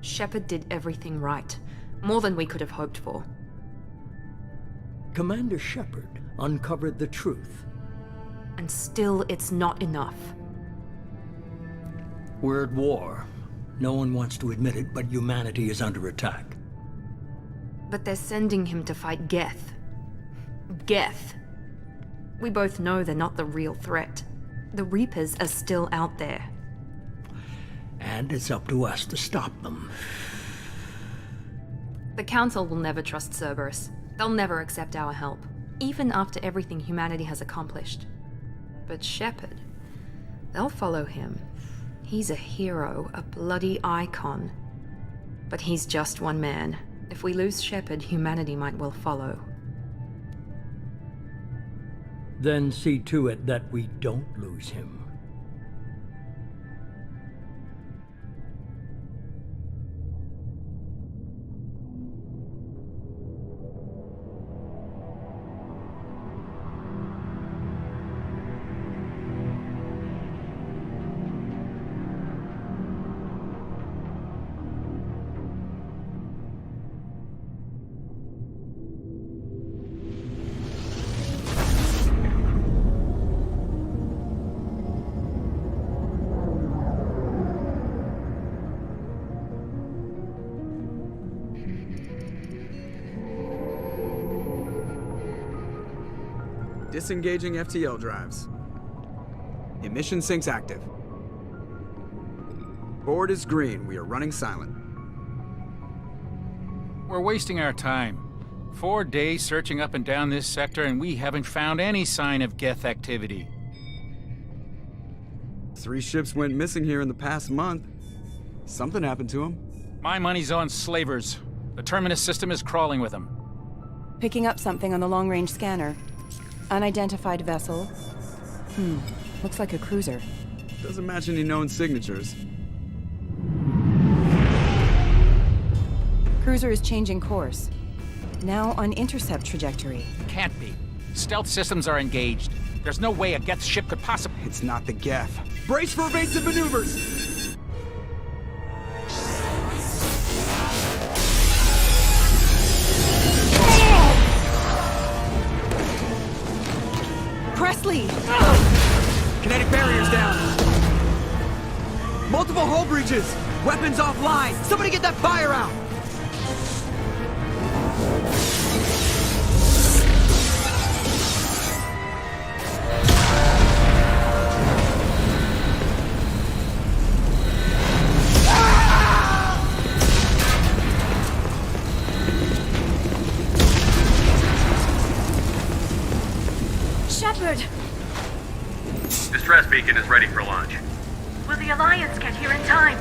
Shepard did everything right. More than we could have hoped for. Commander Shepard uncovered the truth. And still, it's not enough. We're at war. No one wants to admit it, but humanity is under attack. But they're sending him to fight Geth. Geth. We both know they're not the real threat. The Reapers are still out there. And it's up to us to stop them. The Council will never trust Cerberus. They'll never accept our help, even after everything humanity has accomplished. But Shepard, they'll follow him. He's a hero, a bloody icon. But he's just one man. If we lose Shepard, humanity might well follow. Then see to it that we don't lose him. Disengaging FTL drives. Emission sinks active. Board is green. We are running silent. We're wasting our time. 4 days searching up and down this sector, and we haven't found any sign of Geth activity. 3 ships went missing here in the past month. Something happened to them. My money's on slavers. The Terminus system is crawling with them. Picking up something on the long-range scanner. Unidentified vessel. Looks like a cruiser. Doesn't match any known signatures. Cruiser is changing course. Now on intercept trajectory. Can't be. Stealth systems are engaged. There's no way a Geth ship could possibly... It's not the Geth. Brace for evasive maneuvers! Presley! Kinetic barriers down! Multiple hull breaches! Weapons offline! Somebody get that fire out! beacon is ready for launch. Will the Alliance get here in time?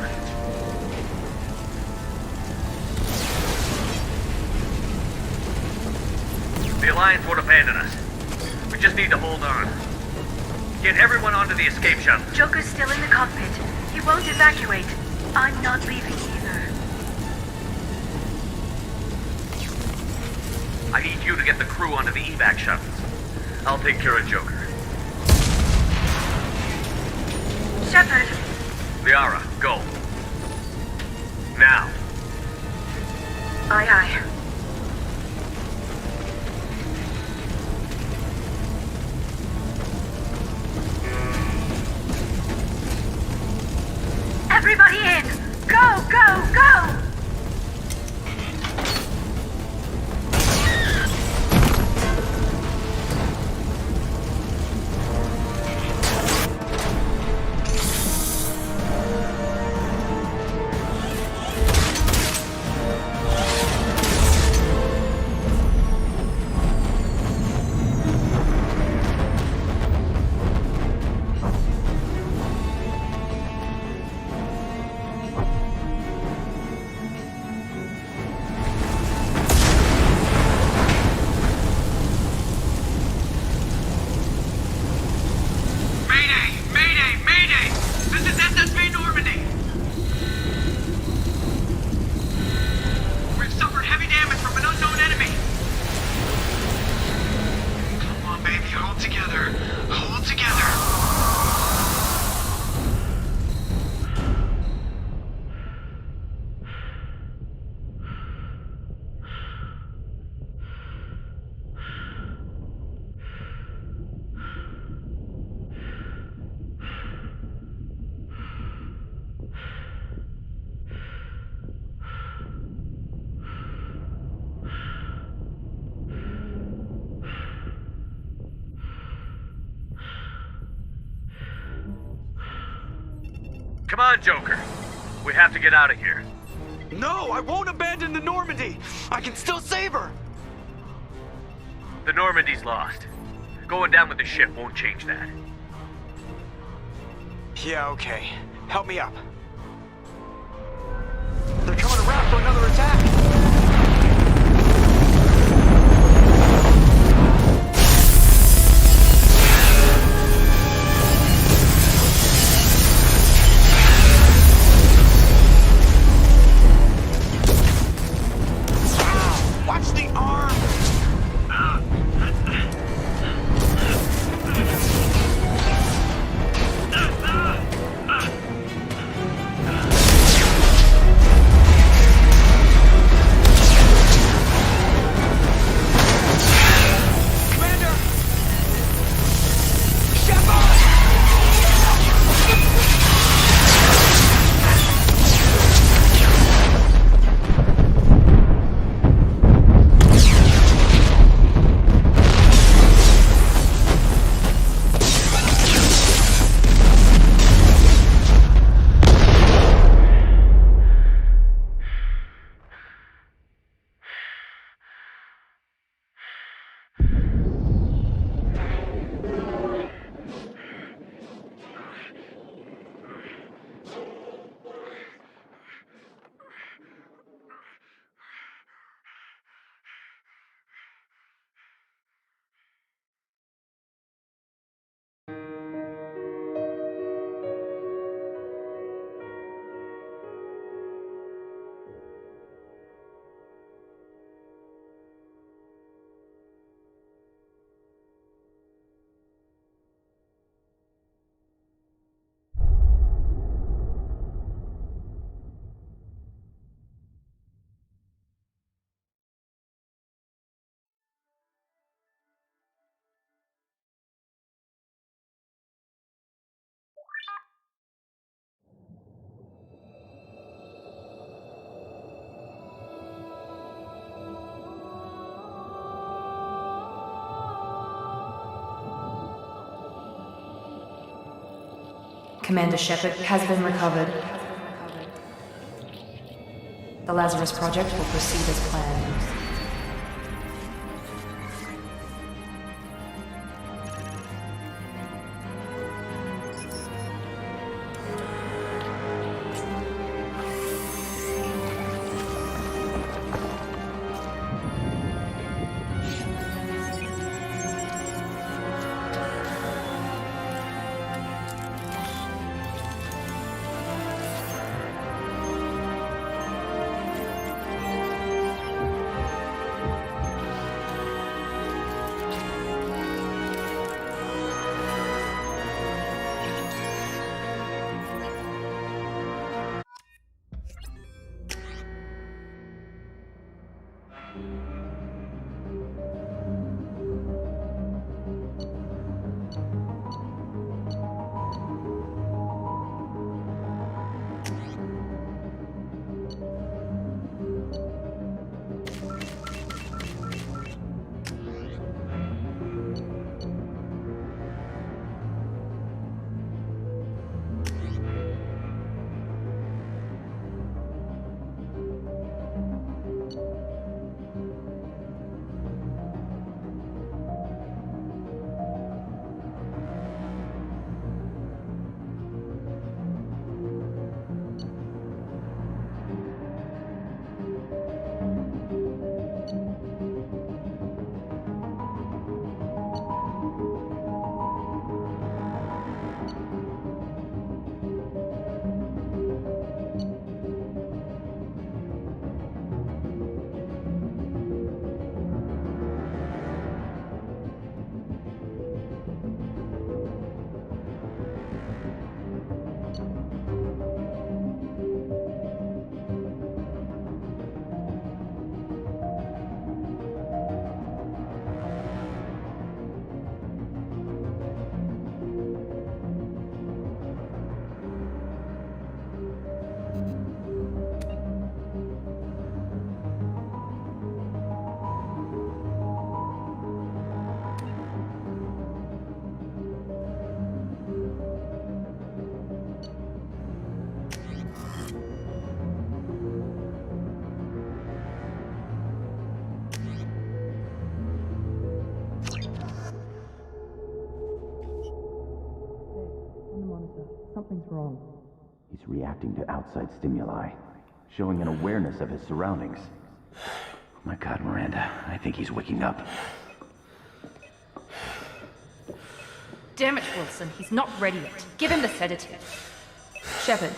The Alliance won't abandon us. We just need to hold on. Get everyone onto the escape shuttle. Joker's still in the cockpit. He won't evacuate. I'm not leaving either. I need you to get the crew onto the evac shuttles. I'll take care of Joker. Shepard. Liara, go. Now. Aye, aye. Everybody in! Go, go, go! Come on, Joker. We have to get out of here. No, I won't abandon the Normandy. I can still save her. The Normandy's lost. Going down with the ship won't change that. Yeah, okay. Help me up. They're coming around for another attack. Watch the arm! Commander Shepard has been recovered. The Lazarus project will proceed as planned. Something's wrong. He's reacting to outside stimuli, showing an awareness of his surroundings. Oh my God, Miranda, I think he's waking up. Damn it, Wilson, he's not ready yet. Give him the sedative. Shepard,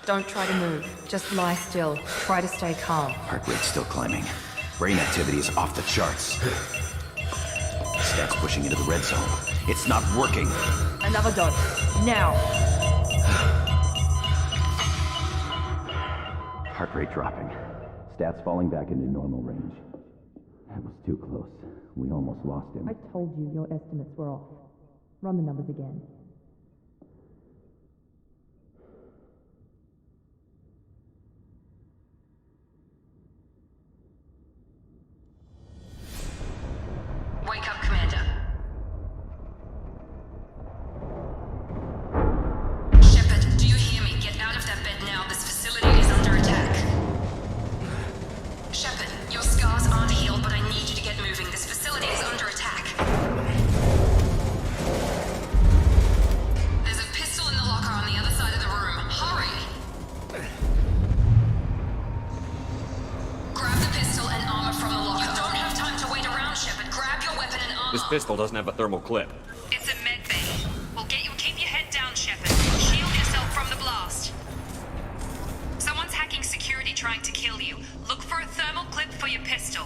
don't try to move. Just lie still. Try to stay calm. Heart rate's still climbing. Brain activity is off the charts. Stats pushing into the red zone. It's not working. Another dose. Now. Heart rate dropping. Stats falling back into normal range. That was too close. We almost lost him. I told you your estimates were off. Run the numbers again. Wake up, Commander. Shepard, do you hear me? Get out of that bed now. This facility is under attack. Shepard, your scars aren't healed, but I need you to get moving. This facility is under attack. There's a pistol in the locker on the other side of the room. Hurry! Grab the pistol and armor from the locker. You don't have time to wait around, Shepard. Grab your weapon and armor. This pistol doesn't have a thermal clip. It's a med bay. We'll get you. Keep your head down, Shepard. Shield yourself from the blast. Someone's hacking security trying to kill you. Look for a thermal clip for your pistol.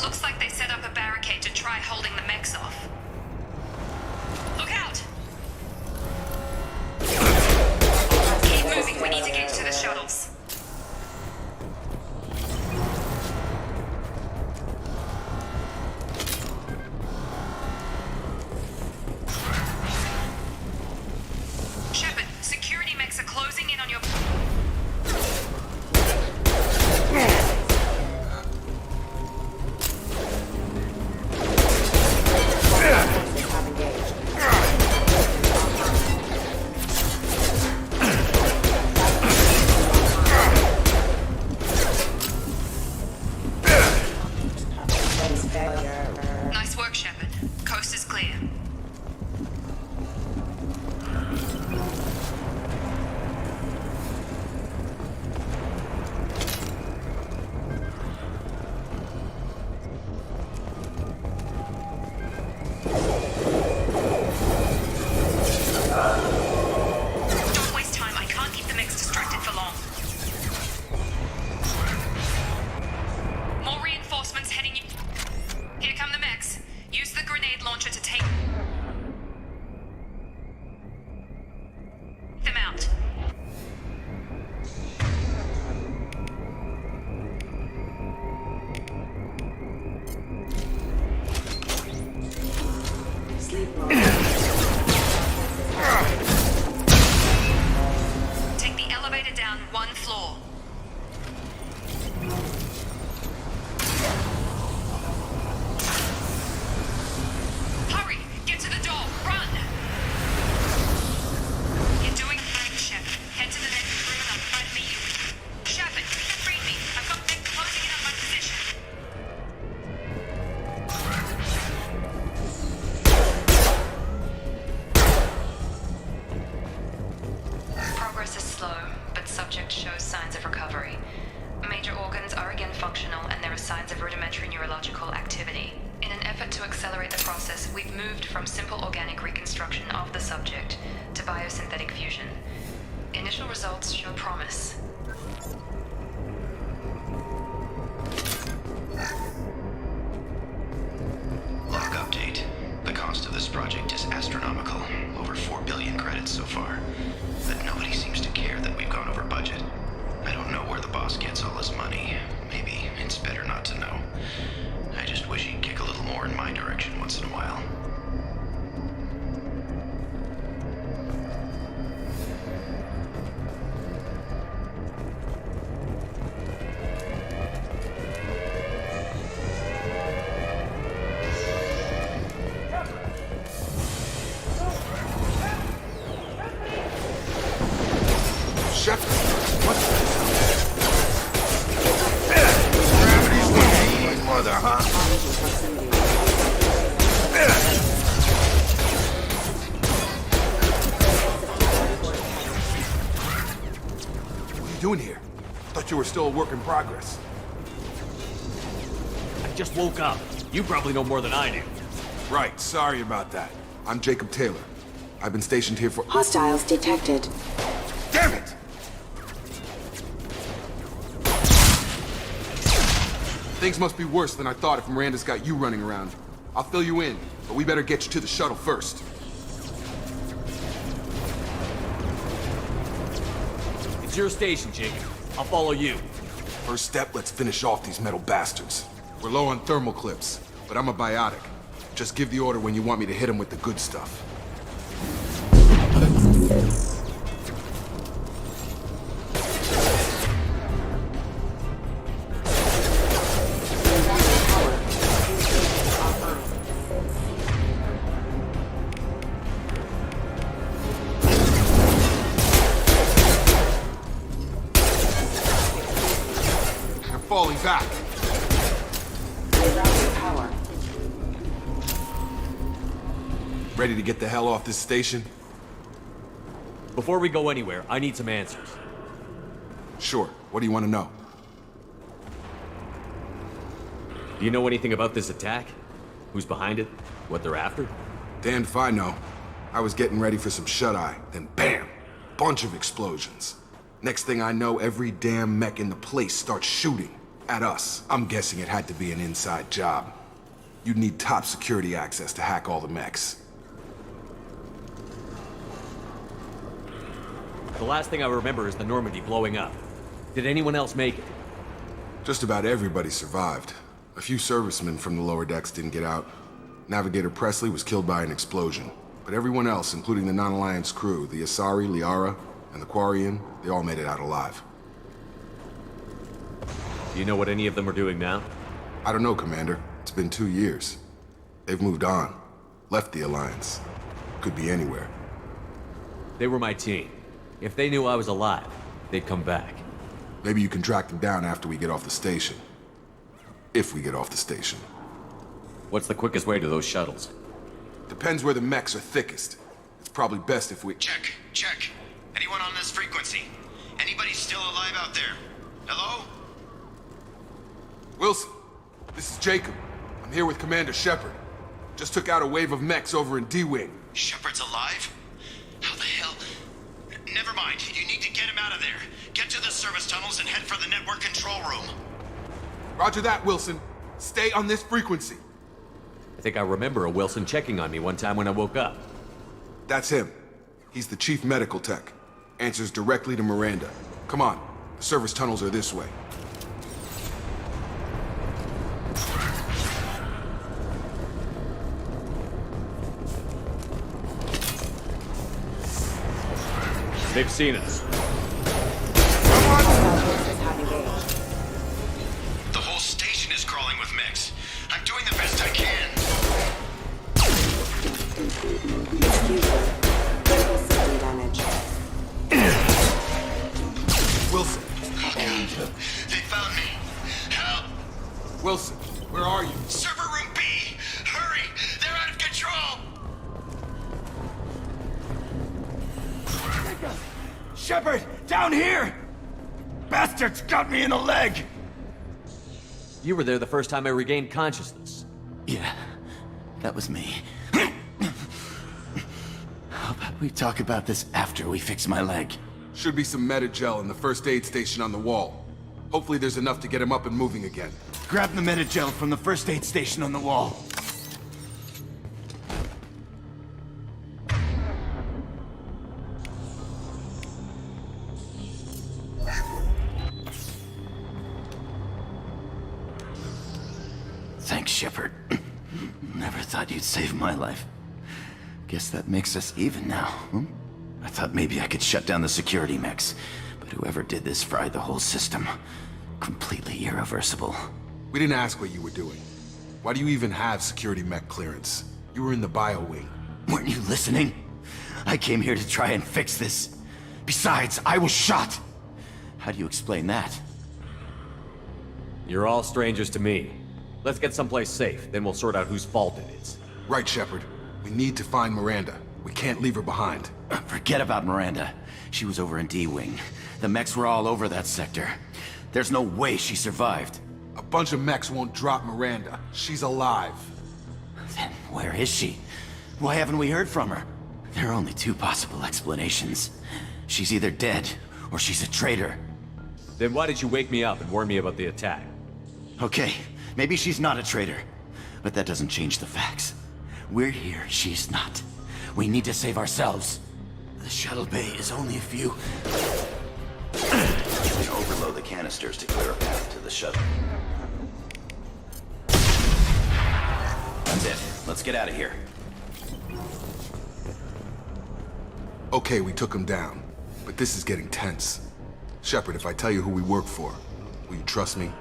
Looks like they set up a barricade to try holding the mechs off. Look out! Keep moving. We need to get to the shuttles. Shepard, security mechs are closing in on your... Nice work, Shepard. Coast is clear. Don't waste time. I can't keep the mechs distracted for long. More reinforcements heading you. Here come the mechs. Use the grenade launcher to take them out. Take the elevator down one floor. Hurry! Get to the door! Run! You're doing fine, Shepard. Head to the next room and I'll try to meet you. Shepard, read me. I've got mechs closing in on my position. Progress is slow, but subject shows signs of recovery. Major organs are again functional, and there are signs of rudimentary neurological activity. In an effort to accelerate the process, we've moved from simple organic reconstruction of the subject to biosynthetic fusion. Initial results show promise. Log update. The cost of this project is astronomical. Over 4 billion credits so far. But nobody seems to care that we've gone over budget. I don't know where the boss gets all his money. Maybe it's better not to know. I just wish he'd kick a little more in my direction once in a while. Chef, what's this? Gravity's the mother, huh? doing here? Thought you were still a work in progress. I just woke up. You probably know more than I do. Right, sorry about that. I'm Jacob Taylor. I've been stationed here for— Hostiles detected. Damn it! Things must be worse than I thought if Miranda's got you running around. I'll fill you in, but we better get you to the shuttle first. It's your station, Jacob. I'll follow you. First step, let's finish off these metal bastards. We're low on thermal clips, but I'm a biotic. Just give the order when you want me to hit them with the good stuff. I'm falling back. Ready to get the hell off this station? Before we go anywhere, I need some answers. Sure. What do you want to know? Do you know anything about this attack? Who's behind it? What they're after? Damned if I know. I was getting ready for some shut-eye, then bam! Bunch of explosions. Next thing I know, every damn mech in the place starts shooting at us. I'm guessing it had to be an inside job. You'd need top security access to hack all the mechs. The last thing I remember is the Normandy blowing up. Did anyone else make it? Just about everybody survived. A few servicemen from the lower decks didn't get out. Navigator Presley was killed by an explosion. But everyone else, including the non-Alliance crew, the Asari, Liara, and the Quarian, they all made it out alive. Do you know what any of them are doing now? I don't know, Commander. It's been 2 years. They've moved on. Left the Alliance. Could be anywhere. They were my team. If they knew I was alive, they'd come back. Maybe you can track them down after we get off the station. If we get off the station. What's the quickest way to those shuttles? Depends where the mechs are thickest. It's probably best if we— Check. Anyone on this frequency? Anybody still alive out there? Hello? Wilson, this is Jacob. I'm here with Commander Shepard. Just took out a wave of mechs over in D-Wing. Shepard's alive? How the hell? Never mind. You need to get him out of there. Get to the service tunnels and head for the network control room. Roger that, Wilson. Stay on this frequency. I think I remember a Wilson checking on me one time when I woke up. That's him. He's the chief medical tech. Answers directly to Miranda. Come on. The service tunnels are this way. They've seen us. The whole station is crawling with mechs. I'm doing the best I can. Wilson. Oh, God. They found me. Help! Wilson, where are you? Server room B! Hurry! They're out of control! Shepard! Down here! Bastards got me in the leg! You were there the first time I regained consciousness. Yeah, that was me. How about we talk about this after we fix my leg? Should be some Metagel in the first aid station on the wall. Hopefully there's enough to get him up and moving again. Grab the Metagel from the first aid station on the wall. Thanks, Shepard. Never thought you'd save my life. Guess that makes us even now, huh? I thought maybe I could shut down the security mechs, but whoever did this fried the whole system. Completely irreversible. We didn't ask what you were doing. Why do you even have security mech clearance? You were in the bio wing. Weren't you listening? I came here to try and fix this. Besides, I was shot. How do you explain that? You're all strangers to me. Let's get someplace safe, then we'll sort out whose fault it is. Right, Shepard. We need to find Miranda. We can't leave her behind. Forget about Miranda. She was over in D-Wing. The mechs were all over that sector. There's no way she survived. A bunch of mechs won't drop Miranda. She's alive. Then where is she? Why haven't we heard from her? There are only two possible explanations. She's either dead, or she's a traitor. Then why did you wake me up and warn me about the attack? Okay, maybe she's not a traitor. But that doesn't change the facts. We're here, she's not. We need to save ourselves. The shuttle bay is only a few... You can overload the canisters to clear a path to the shuttle. That's it. Let's get out of here. Okay, we took him down. But this is getting tense. Shepard, if I tell you who we work for, will you trust me?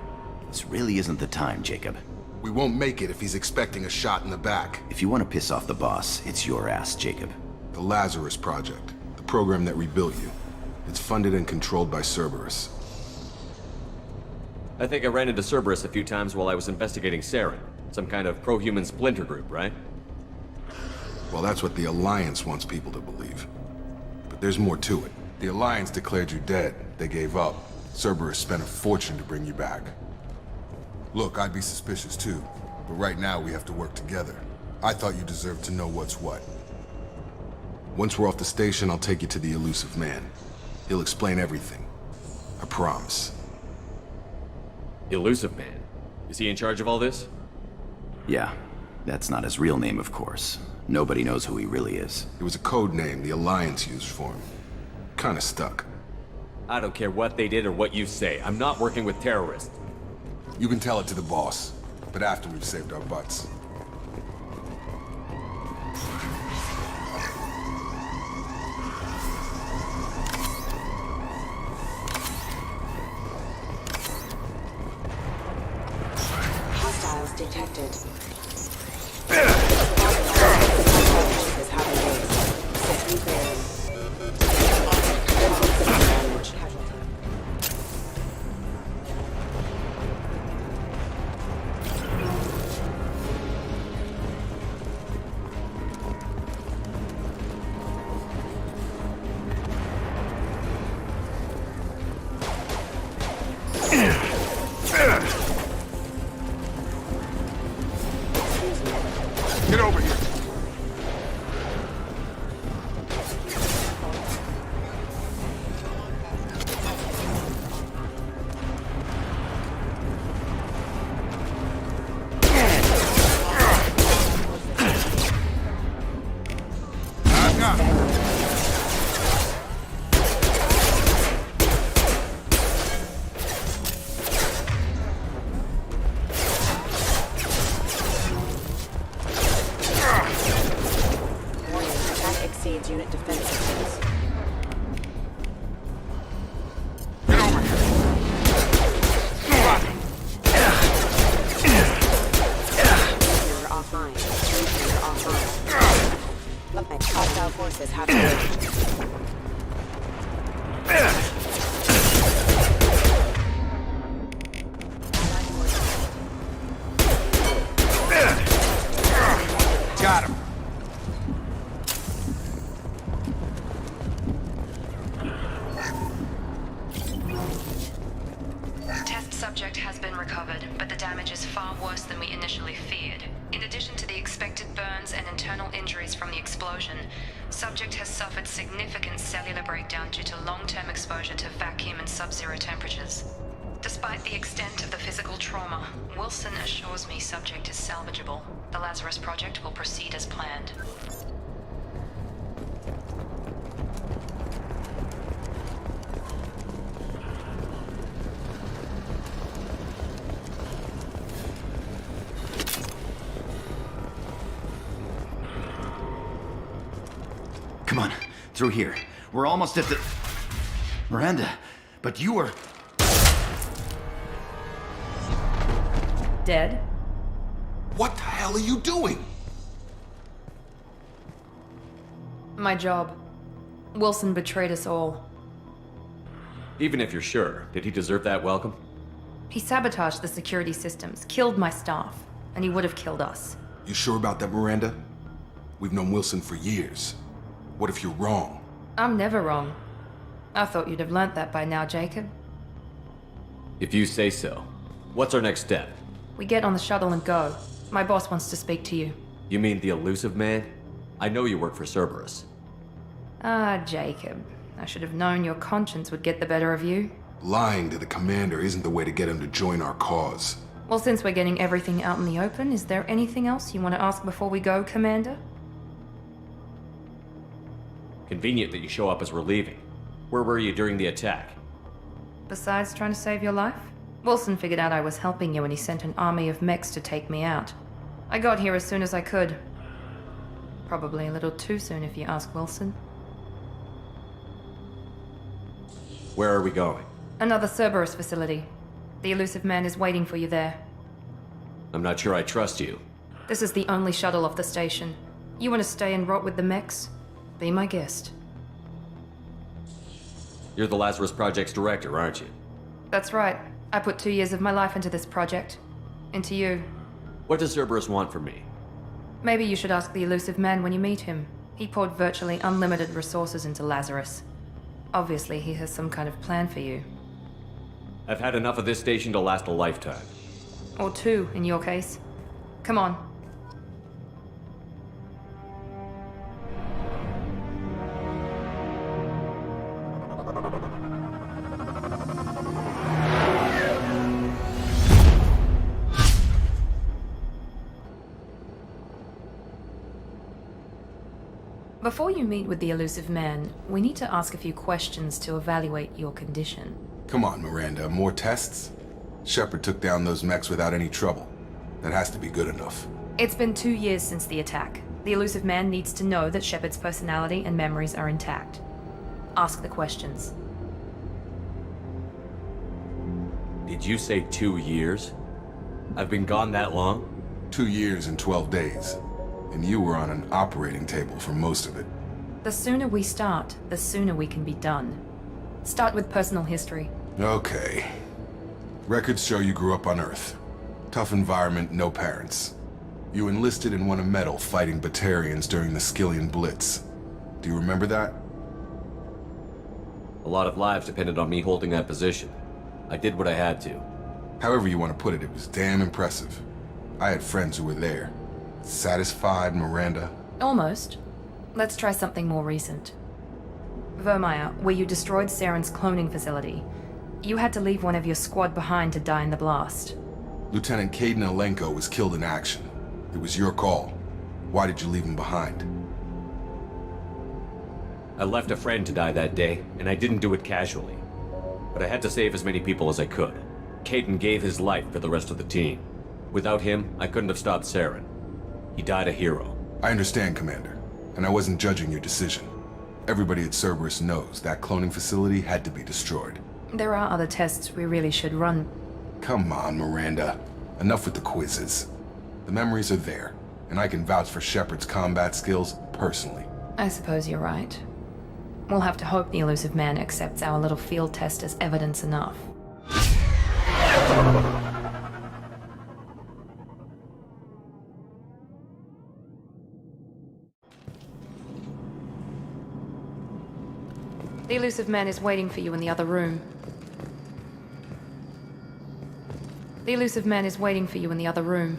This really isn't the time, Jacob. We won't make it if he's expecting a shot in the back. If you want to piss off the boss, it's your ass, Jacob. The LAZARUS project. The program that rebuilt you. It's funded and controlled by Cerberus. I think I ran into Cerberus a few times while I was investigating Saren. Some kind of pro-human splinter group, right? Well, that's what the Alliance wants people to believe. But there's more to it. The Alliance declared you dead. They gave up. Cerberus spent a fortune to bring you back. Look, I'd be suspicious too. But right now we have to work together. I thought you deserved to know what's what. Once we're off the station, I'll take you to the elusive man. He'll explain everything. I promise. Elusive Man? Is he in charge of all this? Yeah. That's not his real name, of course. Nobody knows who he really is. It was a code name the Alliance used for him. Kinda stuck. I don't care what they did or what you say. I'm not working with terrorists. You can tell it to the boss, but after we've saved our butts. Hostiles detected. Get over here. Exceeds unit defense systems. Get over here. You're offline. You're offline. Hostile forces have engaged. Got him. Test subject has been recovered, but the damage is far worse than we initially feared. In addition to the expected burns and internal injuries from the explosion, subject has suffered significant cellular breakdown due to long-term exposure to vacuum and sub-zero temperatures. Despite the extent of the physical trauma, Wilson assures me subject is salvageable. The LAZARUS project will proceed as planned. Come on, through here. We're almost at the... Miranda, but you were... Dead? What the hell are you doing? My job. Wilson betrayed us all. Even if you're sure, did he deserve that welcome? He sabotaged the security systems, killed my staff, and he would have killed us. You sure about that, Miranda? We've known Wilson for years. What if you're wrong? I'm never wrong. I thought you'd have learnt that by now, Jacob. If you say so. What's our next step? We get on the shuttle and go. My boss wants to speak to you. You mean the elusive man? I know you work for Cerberus. Ah, Jacob. I should have known your conscience would get the better of you. Lying to the commander isn't the way to get him to join our cause. Well, since we're getting everything out in the open, is there anything else you want to ask before we go, Commander? Convenient that you show up as we're leaving. Where were you during the attack? Besides trying to save your life? Wilson figured out I was helping you and he sent an army of mechs to take me out. I got here as soon as I could. Probably a little too soon if you ask Wilson. Where are we going? Another Cerberus facility. The elusive man is waiting for you there. I'm not sure I trust you. This is the only shuttle off the station. You want to stay and rot with the mechs? Be my guest. You're the Lazarus Project's director, aren't you? That's right. I put 2 years of my life into this project. Into you. What does Cerberus want from me? Maybe you should ask the elusive man when you meet him. He poured virtually unlimited resources into Lazarus. Obviously, he has some kind of plan for you. I've had enough of this station to last a lifetime. Or 2, in your case. Come on. Before you meet with the elusive man, we need to ask a few questions to evaluate your condition. Come on, Miranda, more tests? Shepard took down those mechs without any trouble. That has to be good enough. It's been 2 years since the attack. The elusive man needs to know that Shepard's personality and memories are intact. Ask the questions. Did you say 2 years? I've been gone that long? 2 years and 12 days. And you were on an operating table for most of it. The sooner we start, the sooner we can be done. Start with personal history. Okay. Records show you grew up on Earth. Tough environment, no parents. You enlisted and won a medal fighting Batarians during the Skillian Blitz. Do you remember that? A lot of lives depended on me holding that position. I did what I had to. However you want to put it, it was damn impressive. I had friends who were there. Satisfied, Miranda? Almost. Let's try something more recent. Vermeer, where you destroyed Saren's cloning facility. You had to leave one of your squad behind to die in the blast. Lieutenant Caden Alenko was killed in action. It was your call. Why did you leave him behind? I left a friend to die that day, and I didn't do it casually. But I had to save as many people as I could. Caden gave his life for the rest of the team. Without him, I couldn't have stopped Saren. He died a hero. I understand, Commander, and I wasn't judging your decision. Everybody at Cerberus knows that cloning facility had to be destroyed. There are other tests we really should run. Come on, Miranda. Enough with the quizzes. The memories are there, and I can vouch for Shepard's combat skills personally. I suppose you're right. We'll have to hope the elusive man accepts our little field test as evidence enough. The elusive man is waiting for you in the other room. The elusive man is waiting for you in the other room.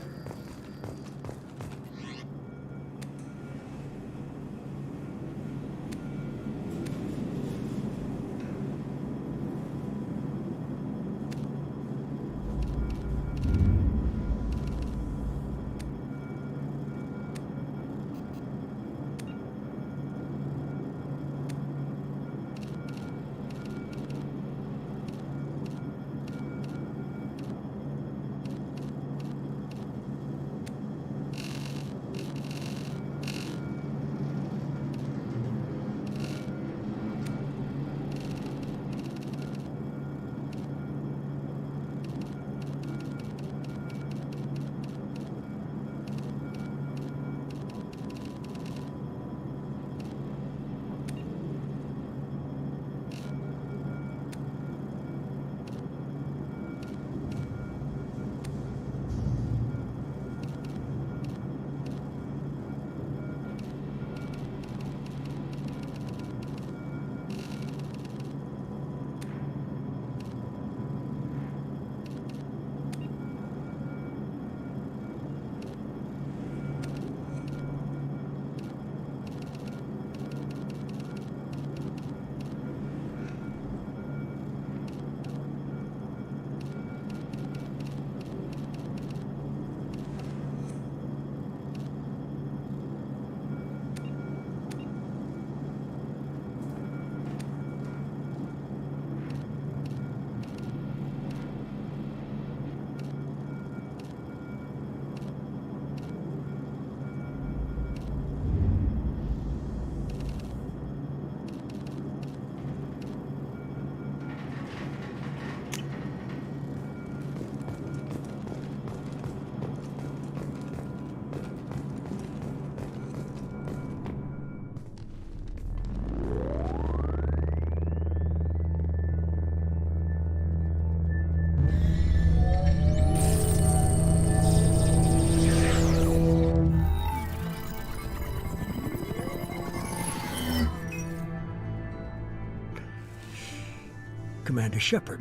Commander Shepard.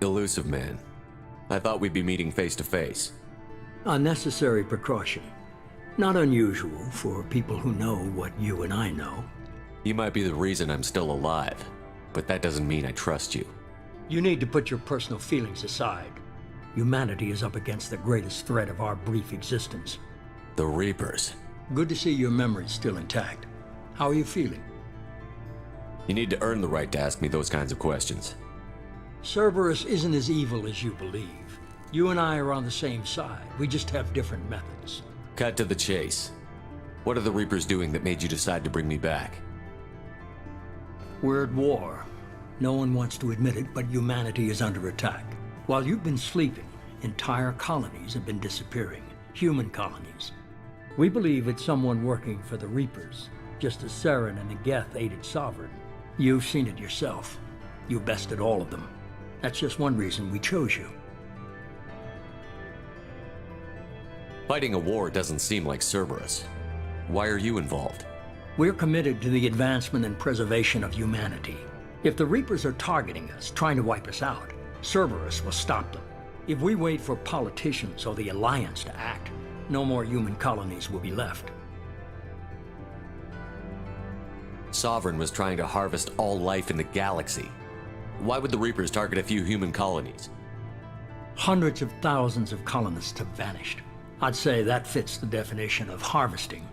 Elusive man. I thought we'd be meeting face to face. A necessary precaution. Not unusual for people who know what you and I know. You might be the reason I'm still alive, but that doesn't mean I trust you. You need to put your personal feelings aside. Humanity is up against the greatest threat of our brief existence. The Reapers. Good to see your memory's still intact. How are you feeling? You need to earn the right to ask me those kinds of questions. Cerberus isn't as evil as you believe. You and I are on the same side. We just have different methods. Cut to the chase. What are the Reapers doing that made you decide to bring me back? We're at war. No one wants to admit it, but humanity is under attack. While you've been sleeping, entire colonies have been disappearing. Human colonies. We believe it's someone working for the Reapers, just as Saren and the Geth aided Sovereign. You've seen it yourself. You bested all of them. That's just one reason we chose you. Fighting a war doesn't seem like Cerberus. Why are you involved? We're committed to the advancement and preservation of humanity. If the Reapers are targeting us, trying to wipe us out, Cerberus will stop them. If we wait for politicians or the Alliance to act, no more human colonies will be left. Sovereign was trying to harvest all life in the galaxy. Why would the Reapers target a few human colonies? Hundreds of thousands of colonists have vanished. I'd say that fits the definition of harvesting.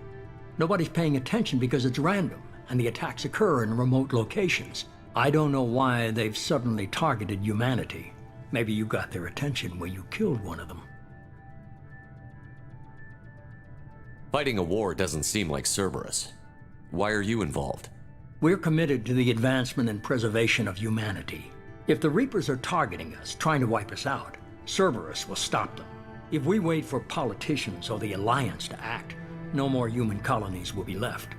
Nobody's paying attention because it's random, and the attacks occur in remote locations. I don't know why they've suddenly targeted humanity. Maybe you got their attention when you killed one of them. Fighting a war doesn't seem like Cerberus. Why are you involved? We're committed to the advancement and preservation of humanity. If the Reapers are targeting us, trying to wipe us out, Cerberus will stop them. If we wait for politicians or the Alliance to act, no more human colonies will be left.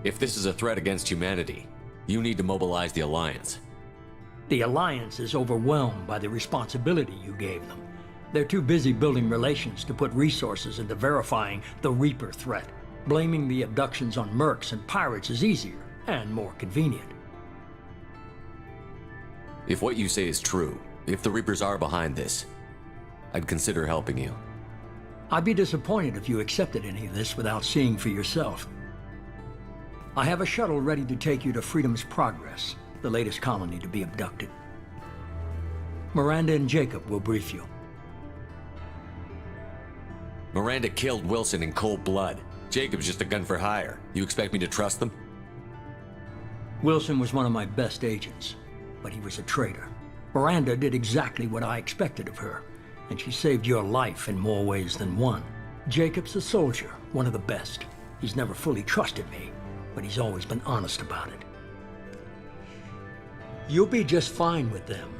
If this is a threat against humanity, you need to mobilize the Alliance. The Alliance is overwhelmed by the responsibility you gave them. They're too busy building relations to put resources into verifying the Reaper threat. Blaming the abductions on mercs and pirates is easier and more convenient. If what you say is true, if the Reapers are behind this, I'd consider helping you. I'd be disappointed if you accepted any of this without seeing for yourself. I have a shuttle ready to take you to Freedom's Progress, the latest colony to be abducted. Miranda and Jacob will brief you. Miranda killed Wilson in cold blood. Jacob's just a gun for hire. You expect me to trust them? Wilson was one of my best agents, but he was a traitor. Miranda did exactly what I expected of her, and she saved your life in more ways than one. Jacob's a soldier, one of the best. He's never fully trusted me, but he's always been honest about it. You'll be just fine with them.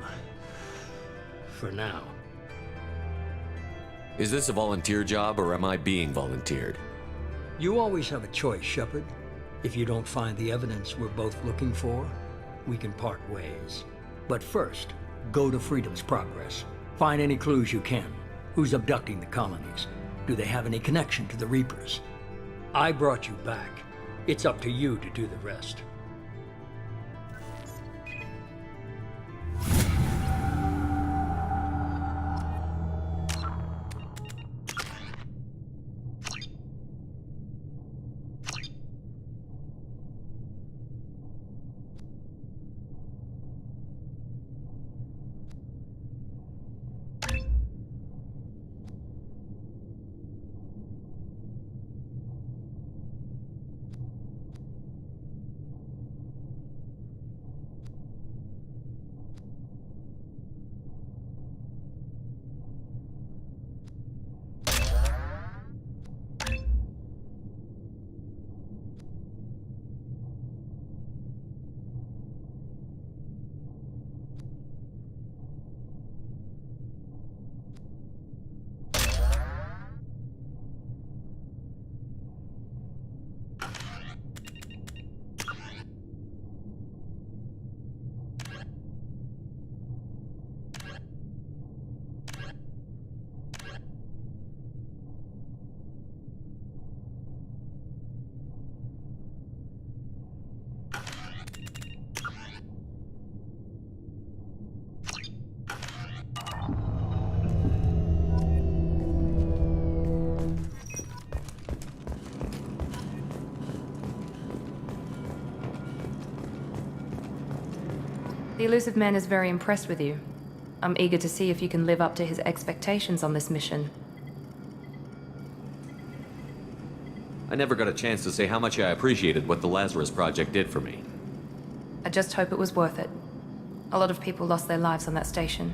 For now. Is this a volunteer job, or am I being volunteered? You always have a choice, Shepard. If you don't find the evidence we're both looking for, we can part ways. But first, go to Freedom's Progress. Find any clues you can. Who's abducting the colonies? Do they have any connection to the Reapers? I brought you back. It's up to you to do the rest. The elusive man is very impressed with you. I'm eager to see if you can live up to his expectations on this mission. I never got a chance to say how much I appreciated what the LAZARUS project did for me. I just hope it was worth it. A lot of people lost their lives on that station.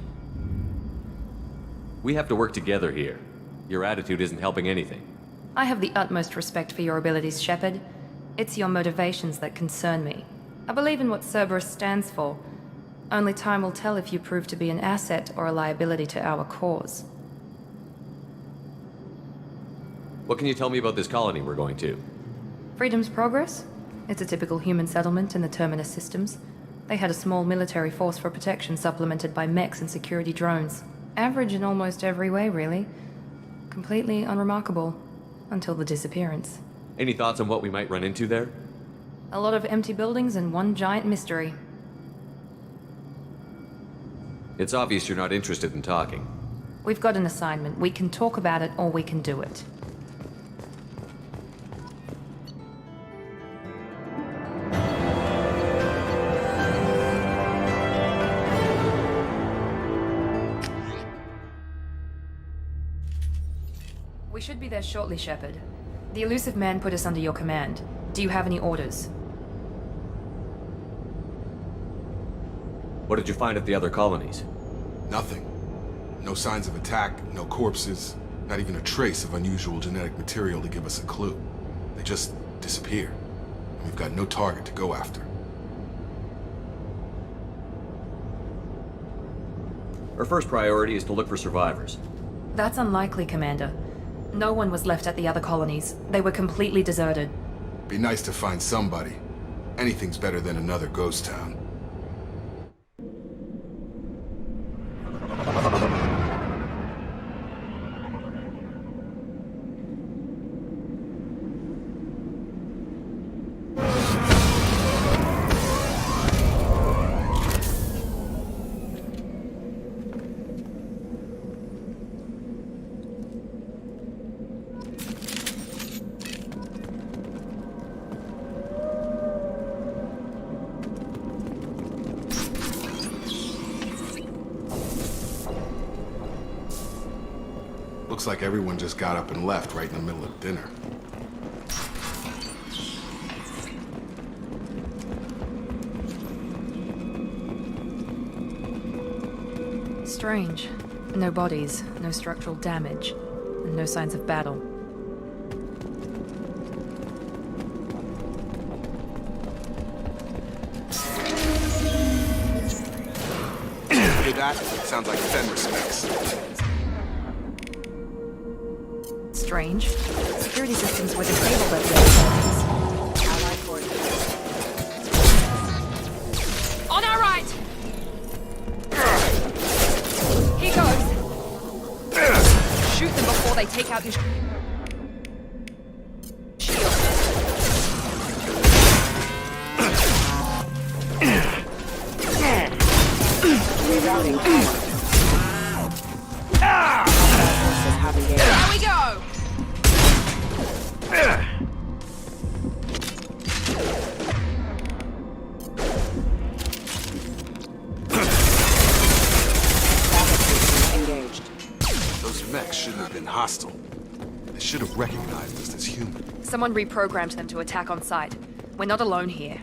We have to work together here. Your attitude isn't helping anything. I have the utmost respect for your abilities, Shepard. It's your motivations that concern me. I believe in what Cerberus stands for. Only time will tell if you prove to be an asset or a liability to our cause. What can you tell me about this colony we're going to? Freedom's Progress? It's a typical human settlement in the Terminus systems. They had a small military force for protection supplemented by mechs and security drones. Average in almost every way, really. Completely unremarkable. Until the disappearance. Any thoughts on what we might run into there? A lot of empty buildings and one giant mystery. It's obvious you're not interested in talking. We've got an assignment. We can talk about it or we can do it. We should be there shortly, Shepard. The elusive man put us under your command. Do you have any orders? What did you find at the other colonies? Nothing. No signs of attack, no corpses, not even a trace of unusual genetic material to give us a clue. They just disappear. And we've got no target to go after. Our first priority is to look for survivors. That's unlikely, Commander. No one was left at the other colonies. They were completely deserted. Be nice to find somebody. Anything's better than another ghost town. Looks like everyone just got up and left right in the middle of dinner. Strange. No bodies, no structural damage, and no signs of battle. Hear that? Sounds like Fenris mix. Strange. Security systems were disabled at the other colonies. Allied forces. On our right! He goes! Shoot them before they take out your shield. Rerouting power. Here we go! Engaged. Those mechs shouldn't have been hostile. They should have recognized us as human. Someone reprogrammed them to attack on sight. We're not alone here.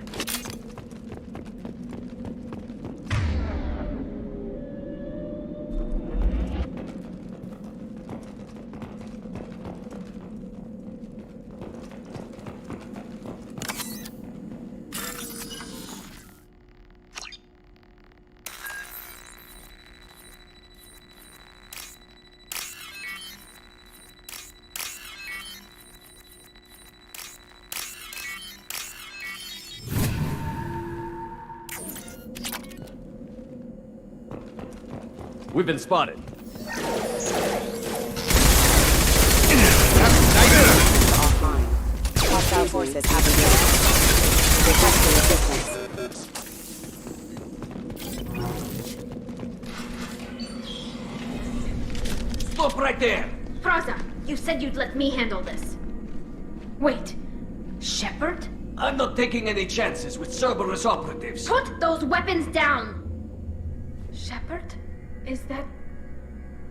We've been spotted. Offline. Hostile forces have engaged. Requesting assistance. Stop right there! Praza, you said you'd let me handle this. Wait, Shepard? I'm not taking any chances with Cerberus operatives. Put those weapons down! Shepard? Is that...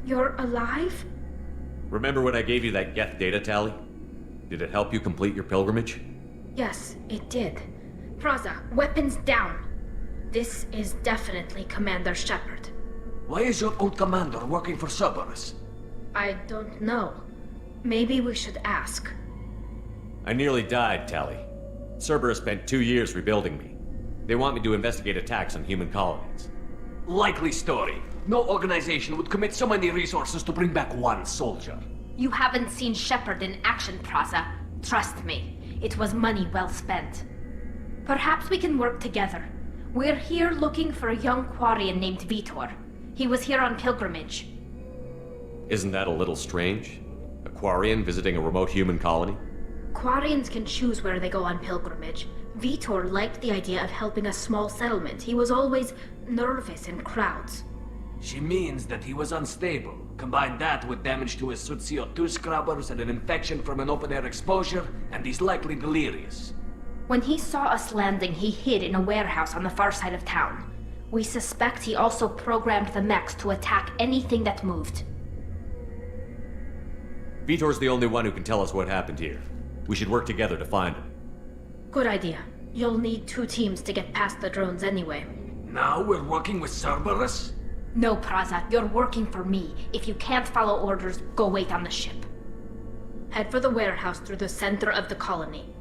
You're alive? Remember when I gave you that Geth data tally? Did it help you complete your pilgrimage? Yes, it did. Praza, weapons down. This is definitely Commander Shepard. Why is your old commander working for Cerberus? I don't know. Maybe we should ask. I nearly died, Tally. Cerberus spent 2 years rebuilding me. They want me to investigate attacks on human colonies. Likely story. No organization would commit so many resources to bring back one soldier. You haven't seen Shepard in action, Praza. Trust me, it was money well spent. Perhaps we can work together. We're here looking for a young Quarian named Vitor. He was here on pilgrimage. Isn't that a little strange? A Quarian visiting a remote human colony? Quarians can choose where they go on pilgrimage. Vitor liked the idea of helping a small settlement. He was always nervous in crowds. She means that he was unstable. Combine that with damage to his suit CO2 scrubbers and an infection from an open-air exposure, and he's likely delirious. When he saw us landing, he hid in a warehouse on the far side of town. We suspect he also programmed the mechs to attack anything that moved. Vitor's the only one who can tell us what happened here. We should work together to find him. Good idea. You'll need 2 teams to get past the drones anyway. Now we're working with Cerberus? No, Praza, you're working for me. If you can't follow orders, go wait on the ship. Head for the warehouse through the center of the colony.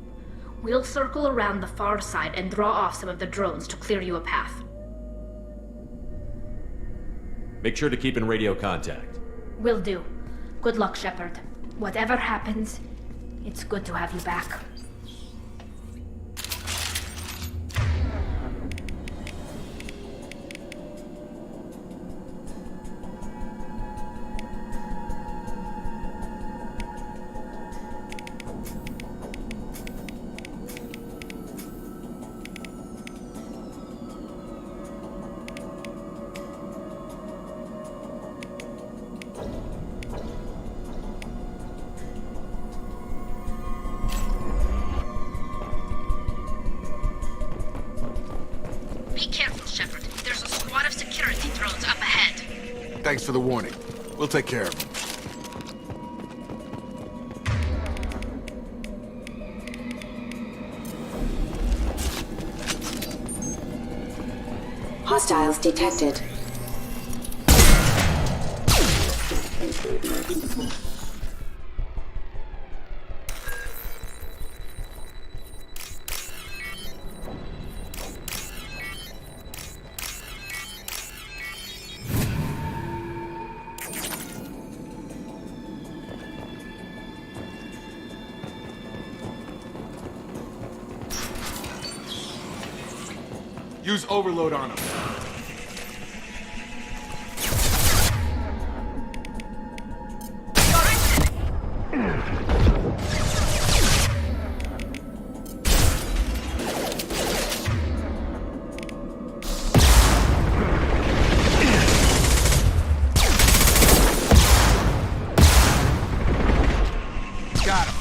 We'll circle around the far side and draw off some of the drones to clear you a path. Make sure to keep in radio contact. Will do. Good luck, Shepard. Whatever happens, it's good to have you back. Thanks for the warning. We'll take care of him. Hostiles detected. Use overload on him. Got him.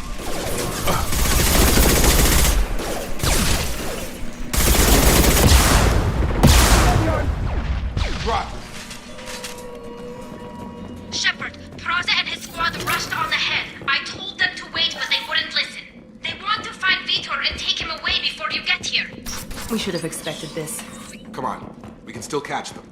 Shepard, Praza and his squad rushed on ahead. I told them to wait, but they wouldn't listen. They want to find Vitor and take him away before you get here. We should have expected this. Come on. We can still catch them.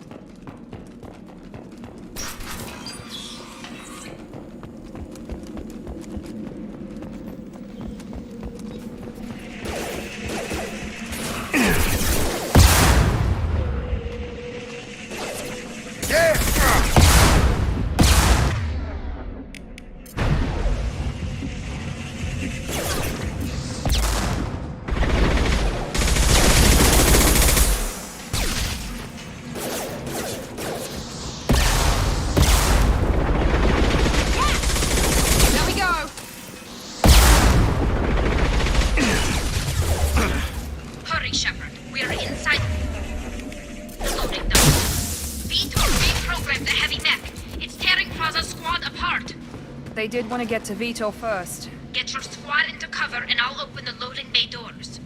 They did want to get to Vitor first. Get your squad into cover and I'll open the loading bay doors.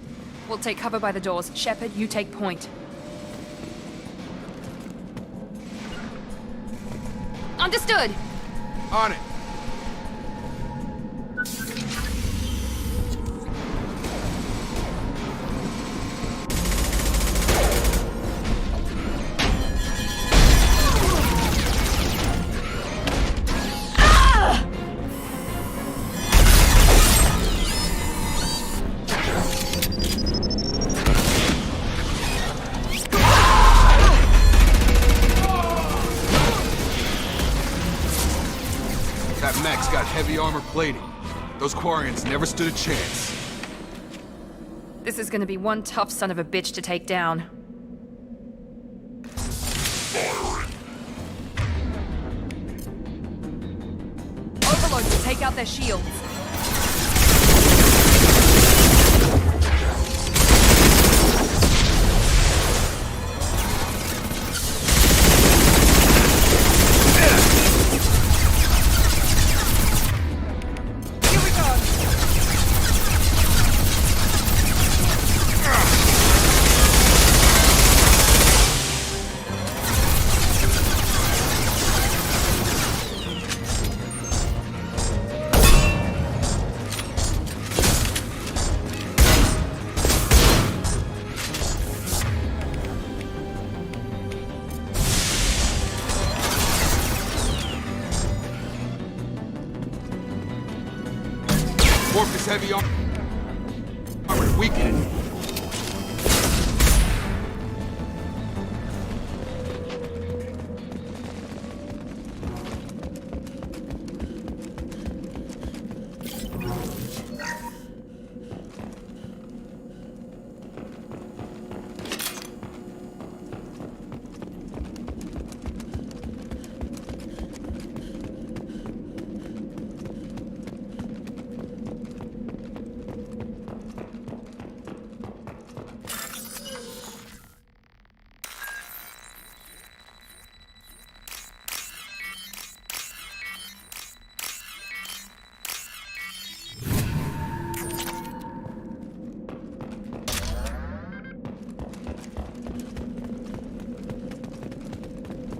We'll take cover by the doors. Shepard, you take point. Understood. On it. That mech's got heavy armor plating. Those Quarians never stood a chance. This is gonna be one tough son of a bitch to take down. Overload to take out their shields. Warp this heavy armor to weaken it.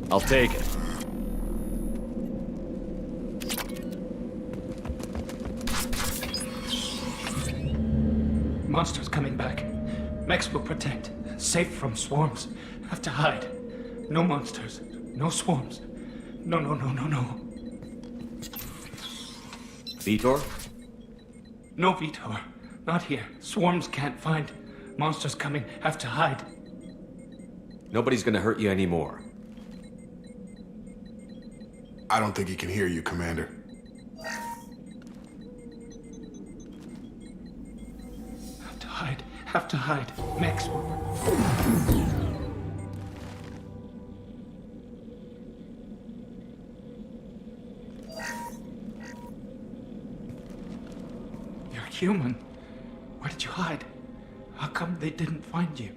I'll take it. Monsters coming back. Mechs will protect. Safe from swarms. Have to hide. No monsters. No swarms. No. Vitor? No Vitor. Not here. Swarms can't find. Monsters coming. Have to hide. Nobody's gonna hurt you anymore. I don't think he can hear you, Commander. Have to hide. Mechs. You're human. Where did you hide? How come they didn't find you?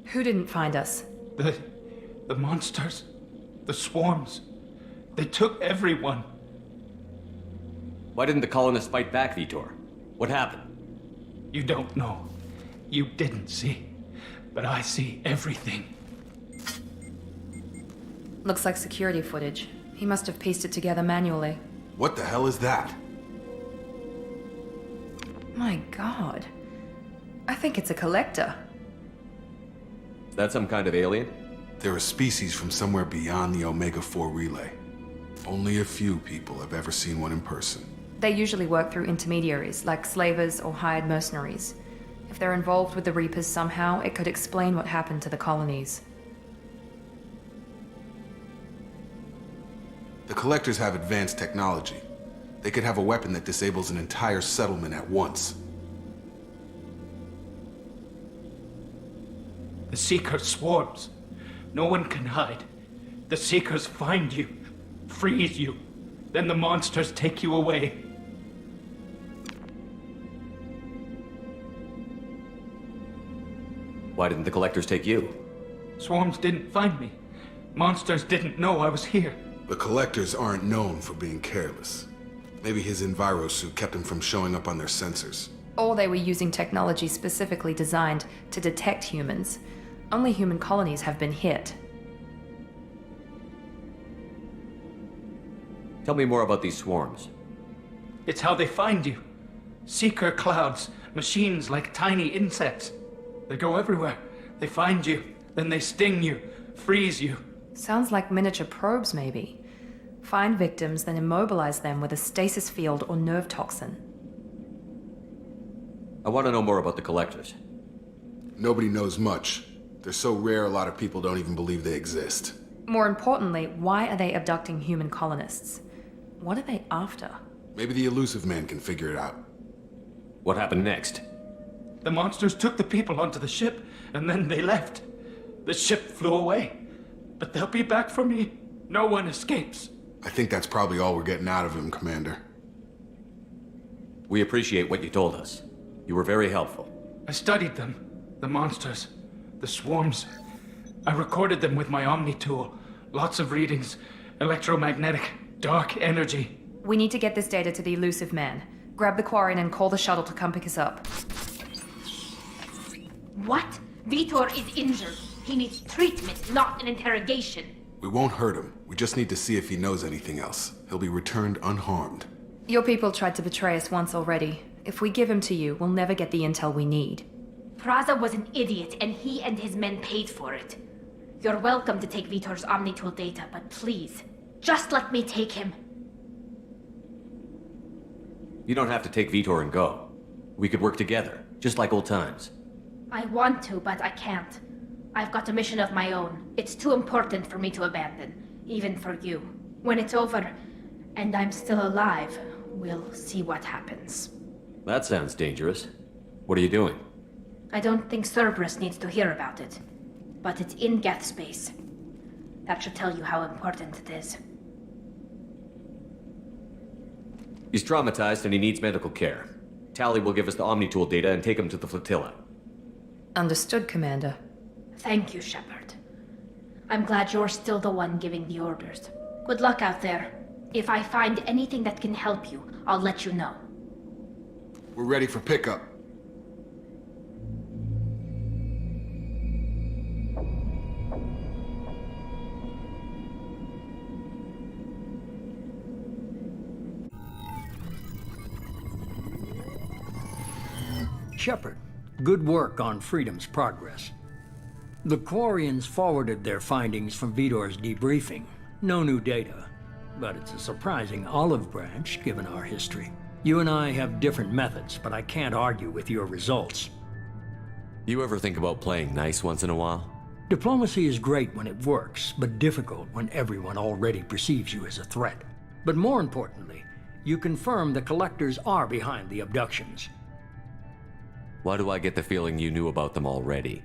Who didn't find us? The monsters. The swarms. They took everyone. Why didn't the colonists fight back, Vitor? What happened? You don't know. You didn't see. But I see everything. Looks like security footage. He must have pieced it together manually. What the hell is that? My god. I think it's a collector. Is that some kind of alien? They're a species from somewhere beyond the Omega-4 relay. Only a few people have ever seen one in person. They usually work through intermediaries, like slavers or hired mercenaries. If they're involved with the Reapers somehow, it could explain what happened to the colonies. The Collectors have advanced technology. They could have a weapon that disables an entire settlement at once. The Seekers swarms. No one can hide. The Seekers find you, freeze you. Then the monsters take you away. Why didn't the Collectors take you? Swarms didn't find me. Monsters didn't know I was here. The Collectors aren't known for being careless. Maybe his Enviro suit kept him from showing up on their sensors. Or they were using technology specifically designed to detect humans. Only human colonies have been hit. Tell me more about these swarms. It's how they find you. Seeker clouds, machines like tiny insects. They go everywhere. They find you, then they sting you, freeze you. Sounds like miniature probes, maybe. Find victims, then immobilize them with a stasis field or nerve toxin. I want to know more about the collectors. Nobody knows much. They're so rare, a lot of people don't even believe they exist. More importantly, why are they abducting human colonists? What are they after? Maybe the elusive man can figure it out. What happened next? The monsters took the people onto the ship, and then they left. The ship flew away. But they'll be back for me. No one escapes. I think that's probably all we're getting out of him, Commander. We appreciate what you told us. You were very helpful. I studied them. The monsters. The swarms. I recorded them with my Omni tool. Lots of readings. Electromagnetic. Dark energy. We need to get this data to the elusive man. Grab the Quarian and call the shuttle to come pick us up. What? Vitor is injured. He needs treatment, not an interrogation. We won't hurt him. We just need to see if he knows anything else. He'll be returned unharmed. Your people tried to betray us once already. If we give him to you, we'll never get the intel we need. Praza was an idiot, and he and his men paid for it. You're welcome to take Vitor's Omnitool data, but please, just let me take him. You don't have to take Vitor and go. We could work together, just like old times. I want to, but I can't. I've got a mission of my own. It's too important for me to abandon, even for you. When it's over, and I'm still alive, we'll see what happens. That sounds dangerous. What are you doing? I don't think Cerberus needs to hear about it, but it's in Geth space. That should tell you how important it is. He's traumatized and he needs medical care. Tally will give us the Omnitool data and take him to the flotilla. Understood, Commander. Thank you, Shepard. I'm glad you're still the one giving the orders. Good luck out there. If I find anything that can help you, I'll let you know. We're ready for pickup. Shepard, good work on Freedom's progress. The Quarians forwarded their findings from Vitor's debriefing. No new data, but it's a surprising olive branch given our history. You and I have different methods, but I can't argue with your results. You ever think about playing nice once in a while? Diplomacy is great when it works, but difficult when everyone already perceives you as a threat. But more importantly, you confirm the collectors are behind the abductions. Why do I get the feeling you knew about them already?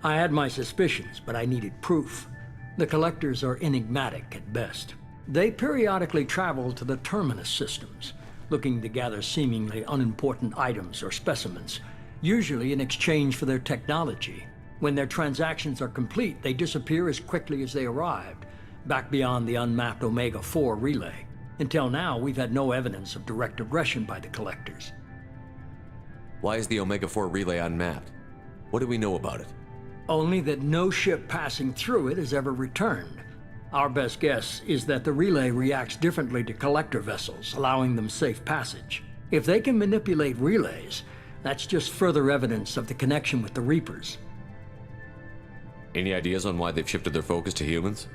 I had my suspicions, but I needed proof. The collectors are enigmatic at best. They periodically travel to the terminus systems, looking to gather seemingly unimportant items or specimens, usually in exchange for their technology. When their transactions are complete, they disappear as quickly as they arrived, back beyond the unmapped Omega-4 relay. Until now, we've had no evidence of direct aggression by the collectors. Why is the Omega-4 relay unmapped? What do we know about it? Only that no ship passing through it has ever returned. Our best guess is that the relay reacts differently to collector vessels, allowing them safe passage. If they can manipulate relays, that's just further evidence of the connection with the Reapers. Any ideas on why they've shifted their focus to humans?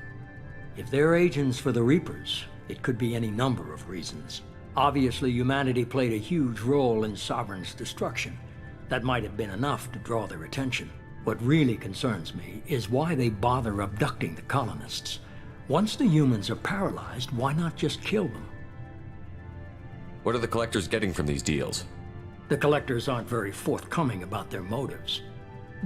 If they're agents for the Reapers, it could be any number of reasons. Obviously, humanity played a huge role in Sovereign's destruction. That might have been enough to draw their attention. What really concerns me is why they bother abducting the colonists. Once the humans are paralyzed, why not just kill them? What are the collectors getting from these deals? The collectors aren't very forthcoming about their motives.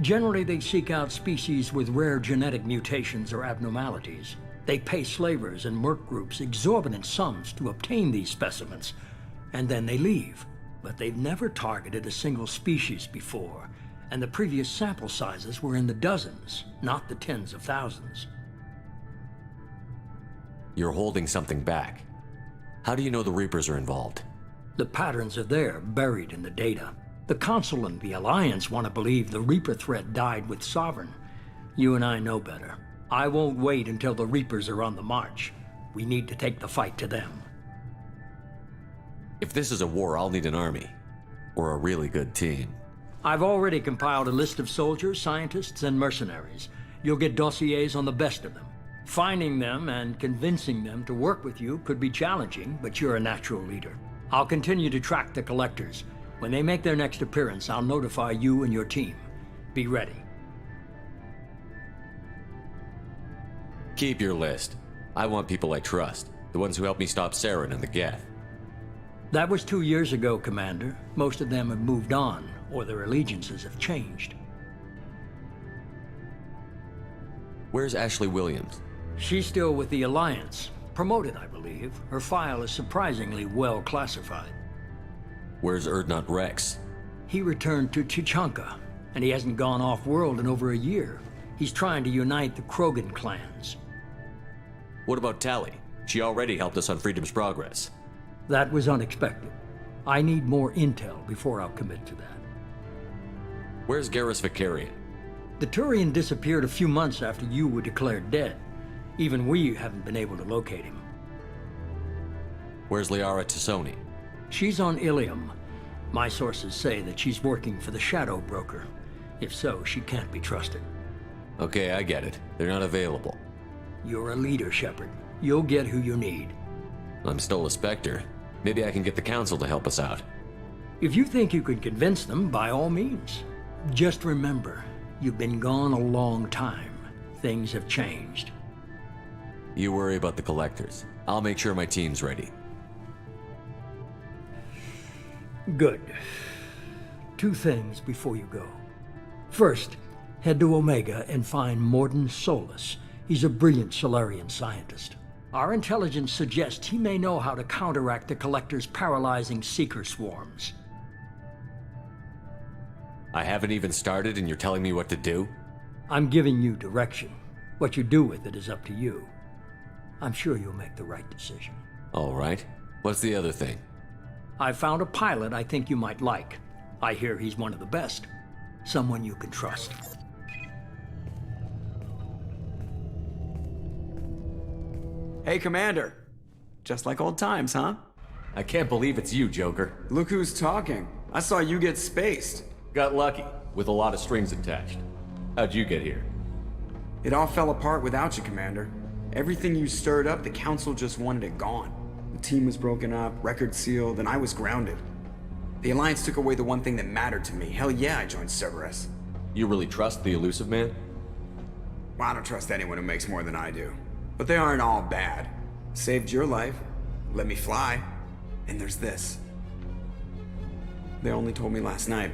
Generally, they seek out species with rare genetic mutations or abnormalities. They pay slavers and merc groups exorbitant sums to obtain these specimens, and then they leave. But they've never targeted a single species before, and the previous sample sizes were in the dozens, not the tens of thousands. You're holding something back. How do you know the Reapers are involved? The patterns are there, buried in the data. The Council and the Alliance want to believe the Reaper threat died with Sovereign. You and I know better. I won't wait until the Reapers are on the march. We need to take the fight to them. If this is a war, I'll need an army. Or a really good team. I've already compiled a list of soldiers, scientists, and mercenaries. You'll get dossiers on the best of them. Finding them and convincing them to work with you could be challenging, but you're a natural leader. I'll continue to track the collectors. When they make their next appearance, I'll notify you and your team. Be ready. Keep your list. I want people I trust. The ones who helped me stop Saren and the Geth. That was 2 years ago, Commander. Most of them have moved on, or their allegiances have changed. Where's Ashley Williams? She's still with the Alliance. Promoted, I believe. Her file is surprisingly well classified. Where's Erdnot Rex? He returned to Chichanka, and he hasn't gone off-world in over a year. He's trying to unite the Krogan clans. What about Tali? She already helped us on Freedom's Progress. That was unexpected. I need more intel before I'll commit to that. Where's Garrus Vicarian? The Turian disappeared a few months after you were declared dead. Even we haven't been able to locate him. Where's Liara Tassoni? She's on Ilium. My sources say that she's working for the Shadow Broker. If so, she can't be trusted. Okay, I get it. They're not available. You're a leader, Shepard. You'll get who you need. I'm still a Spectre. Maybe I can get the Council to help us out. If you think you could convince them, by all means. Just remember, you've been gone a long time. Things have changed. You worry about the Collectors. I'll make sure my team's ready. Good. 2 things before you go. First, head to Omega and find Mordin Solus. He's a brilliant Solarian scientist. Our intelligence suggests he may know how to counteract the Collector's paralyzing Seeker swarms. I haven't even started and you're telling me what to do? I'm giving you direction. What you do with it is up to you. I'm sure you'll make the right decision. All right. What's the other thing? I found a pilot I think you might like. I hear he's one of the best. Someone you can trust. Hey, Commander. Just like old times, huh? I can't believe it's you, Joker. Look who's talking. I saw you get spaced. Got lucky, with a lot of strings attached. How'd you get here? It all fell apart without you, Commander. Everything you stirred up, the Council just wanted it gone. The team was broken up, record sealed, and I was grounded. The Alliance took away the one thing that mattered to me. Hell yeah, I joined Cerberus. You really trust the Elusive Man? Well, I don't trust anyone who makes more than I do. But they aren't all bad. Saved your life, let me fly, and there's this. They only told me last night.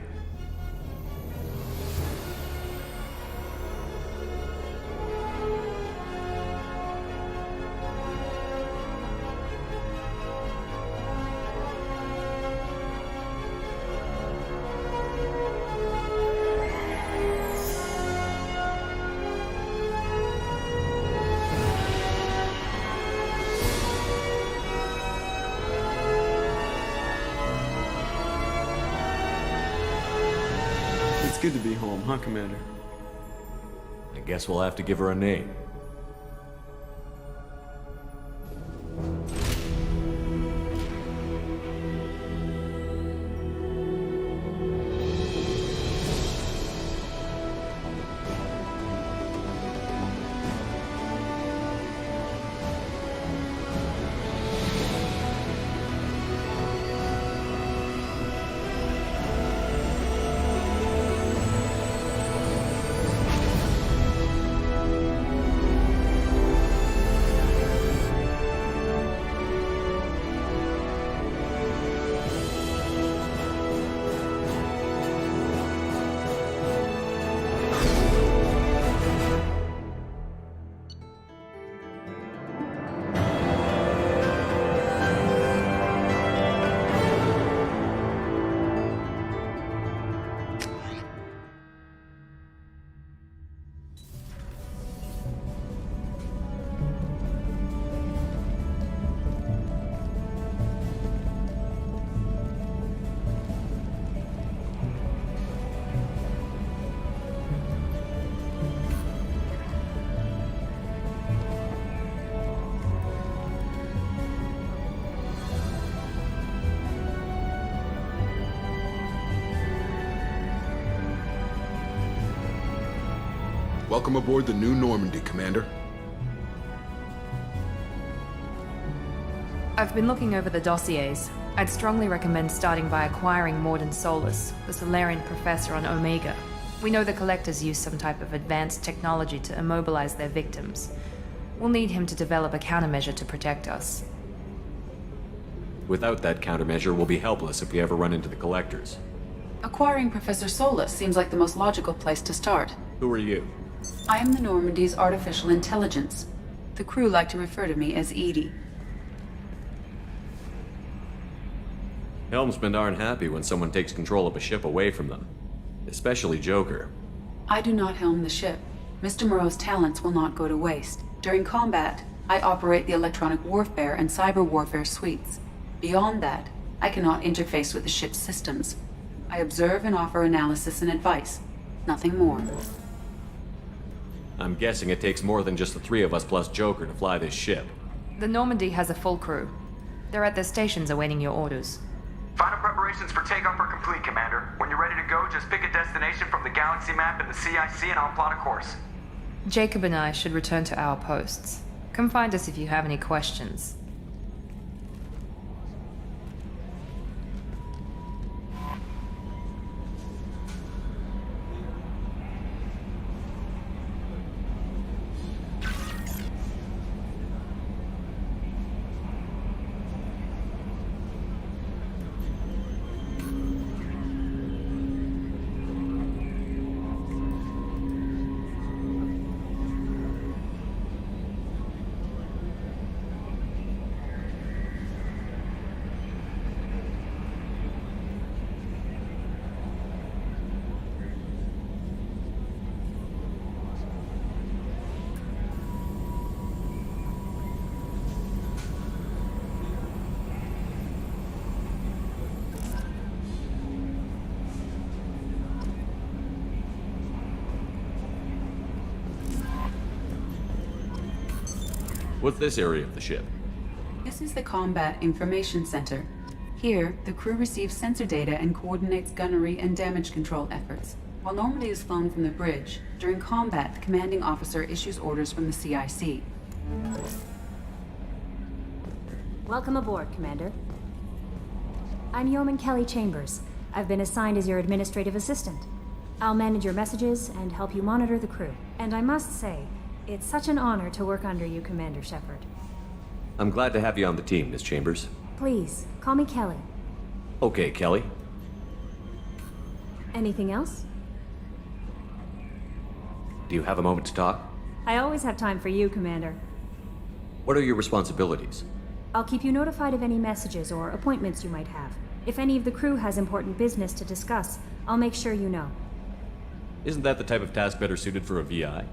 Good to be home, huh, Commander? I guess we'll have to give her a name. Welcome aboard the new Normandy, Commander. I've been looking over the dossiers. I'd strongly recommend starting by acquiring Morden Solus, the Solarian professor on Omega. We know the Collectors use some type of advanced technology to immobilize their victims. We'll need him to develop a countermeasure to protect us. Without that countermeasure, we'll be helpless if we ever run into the Collectors. Acquiring Professor Solus seems like the most logical place to start. Who are you? I am the Normandy's artificial intelligence. The crew like to refer to me as Edie. Helmsmen aren't happy when someone takes control of a ship away from them. Especially Joker. I do not helm the ship. Mr. Moreau's talents will not go to waste. During combat, I operate the electronic warfare and cyber warfare suites. Beyond that, I cannot interface with the ship's systems. I observe and offer analysis and advice. Nothing more. I'm guessing it takes more than just the three of us plus Joker to fly this ship. The Normandy has a full crew. They're at their stations awaiting your orders. Final preparations for takeoff are complete, Commander. When you're ready to go, just pick a destination from the galaxy map in the CIC and I'll plot a course. Jacob and I should return to our posts. Come find us if you have any questions. What's this area of the ship? This is the Combat Information Center. Here, the crew receives sensor data and coordinates gunnery and damage control efforts. While Normandy is flown from the bridge, during combat, the commanding officer issues orders from the CIC. Welcome aboard, Commander. I'm Yeoman Kelly Chambers. I've been assigned as your administrative assistant. I'll manage your messages and help you monitor the crew. And I must say, it's such an honor to work under you, Commander Shepard. I'm glad to have you on the team, Miss Chambers. Please, call me Kelly. Okay, Kelly. Anything else? Do you have a moment to talk? I always have time for you, Commander. What are your responsibilities? I'll keep you notified of any messages or appointments you might have. If any of the crew has important business to discuss, I'll make sure you know. Isn't that the type of task better suited for a VI?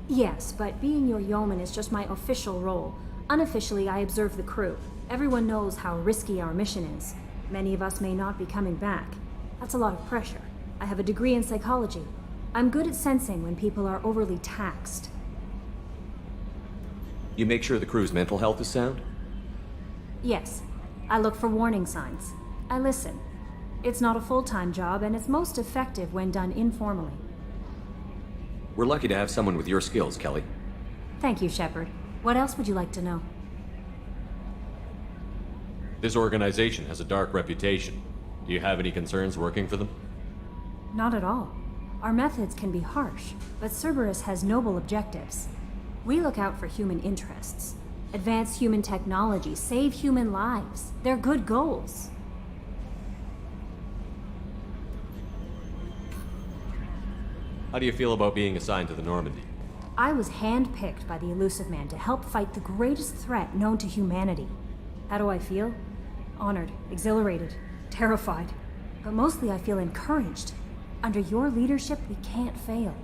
Yes, but being your yeoman is just my official role. Unofficially, I observe the crew. Everyone knows how risky our mission is. Many of us may not be coming back. That's a lot of pressure. I have a degree in psychology. I'm good at sensing when people are overly taxed. You make sure the crew's mental health is sound? Yes. I look for warning signs. I listen. It's not a full-time job, and it's most effective when done informally. We're lucky to have someone with your skills, Kelly. Thank you, Shepard. What else would you like to know? This organization has a dark reputation. Do you have any concerns working for them? Not at all. Our methods can be harsh, but Cerberus has noble objectives. We look out for human interests. Advance human technology, save human lives. They're good goals. How do you feel about being assigned to the Normandy? I was handpicked by the Elusive Man to help fight the greatest threat known to humanity. How do I feel? Honored, exhilarated, terrified. But mostly I feel encouraged. Under your leadership, we can't fail.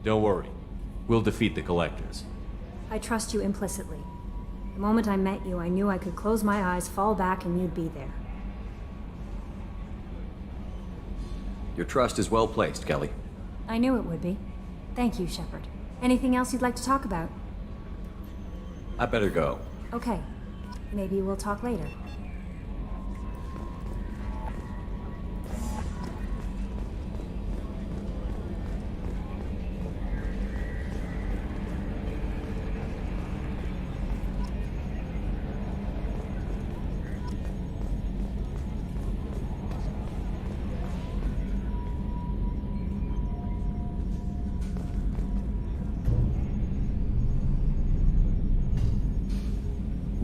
Don't worry. We'll defeat the Collectors. I trust you implicitly. The moment I met you, I knew I could close my eyes, fall back, and you'd be there. Your trust is well placed, Kelly. I knew it would be. Thank you, Shepard. Anything else you'd like to talk about? I better go. Okay. Maybe we'll talk later.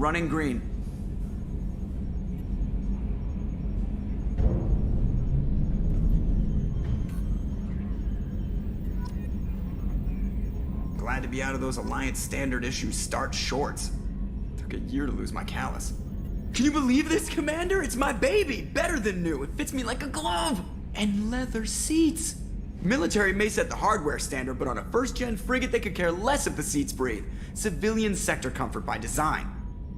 Running green. Glad to be out of those Alliance standard issue start shorts. Took a year to lose my callus. Can you believe this, Commander? It's my baby! Better than new. It fits me like a glove! And leather seats! Military may set the hardware standard, but on a first-gen frigate they could care less if the seats breathe. Civilian sector comfort by design.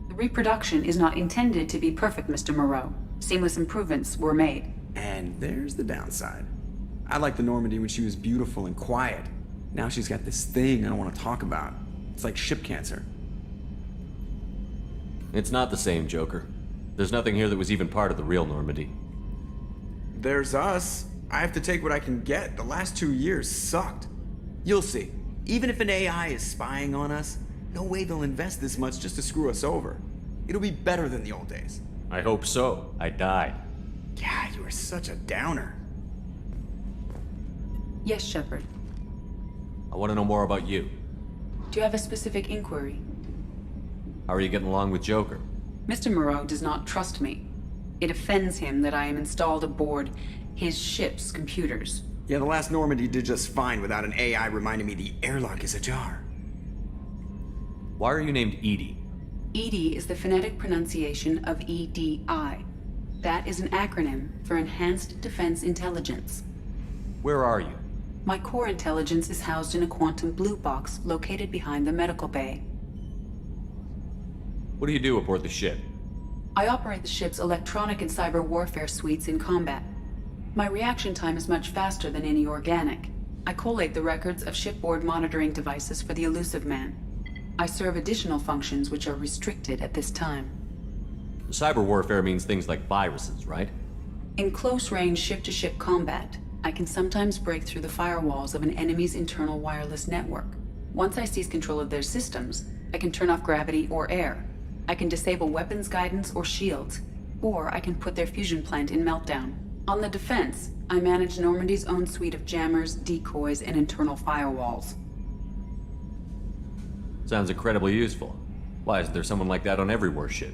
The reproduction is not intended to be perfect, Mr. Moreau. Seamless improvements were made. And there's the downside. I liked the Normandy when she was beautiful and quiet. Now she's got this thing I don't want to talk about. It's like ship cancer. It's not the same, Joker. There's nothing here that was even part of the real Normandy. There's us. I have to take what I can get. The last 2 years sucked. You'll see. Even if an AI is spying on us, no way they'll invest this much just to screw us over. It'll be better than the old days. I hope so. I died. God, you are such a downer. Yes, Shepard. I want to know more about you. Do you have a specific inquiry? How are you getting along with Joker? Mr. Moreau does not trust me. It offends him that I am installed aboard his ship's computers. Yeah, the last Normandy did just fine without an AI reminding me the airlock is ajar. Why are you named Edie? EDI is the phonetic pronunciation of EDI. That is an acronym for Enhanced Defense Intelligence. Where are you? My core intelligence is housed in a quantum blue box located behind the medical bay. What do you do aboard the ship? I operate the ship's electronic and cyber warfare suites in combat. My reaction time is much faster than any organic. I collate the records of shipboard monitoring devices for the Elusive Man. I serve additional functions which are restricted at this time. Cyber warfare means things like viruses, right? In close-range ship-to-ship combat, I can sometimes break through the firewalls of an enemy's internal wireless network. Once I seize control of their systems, I can turn off gravity or air. I can disable weapons guidance or shields, or I can put their fusion plant in meltdown. On the defense, I manage Normandy's own suite of jammers, decoys, and internal firewalls. Sounds incredibly useful. Why isn't there someone like that on every warship?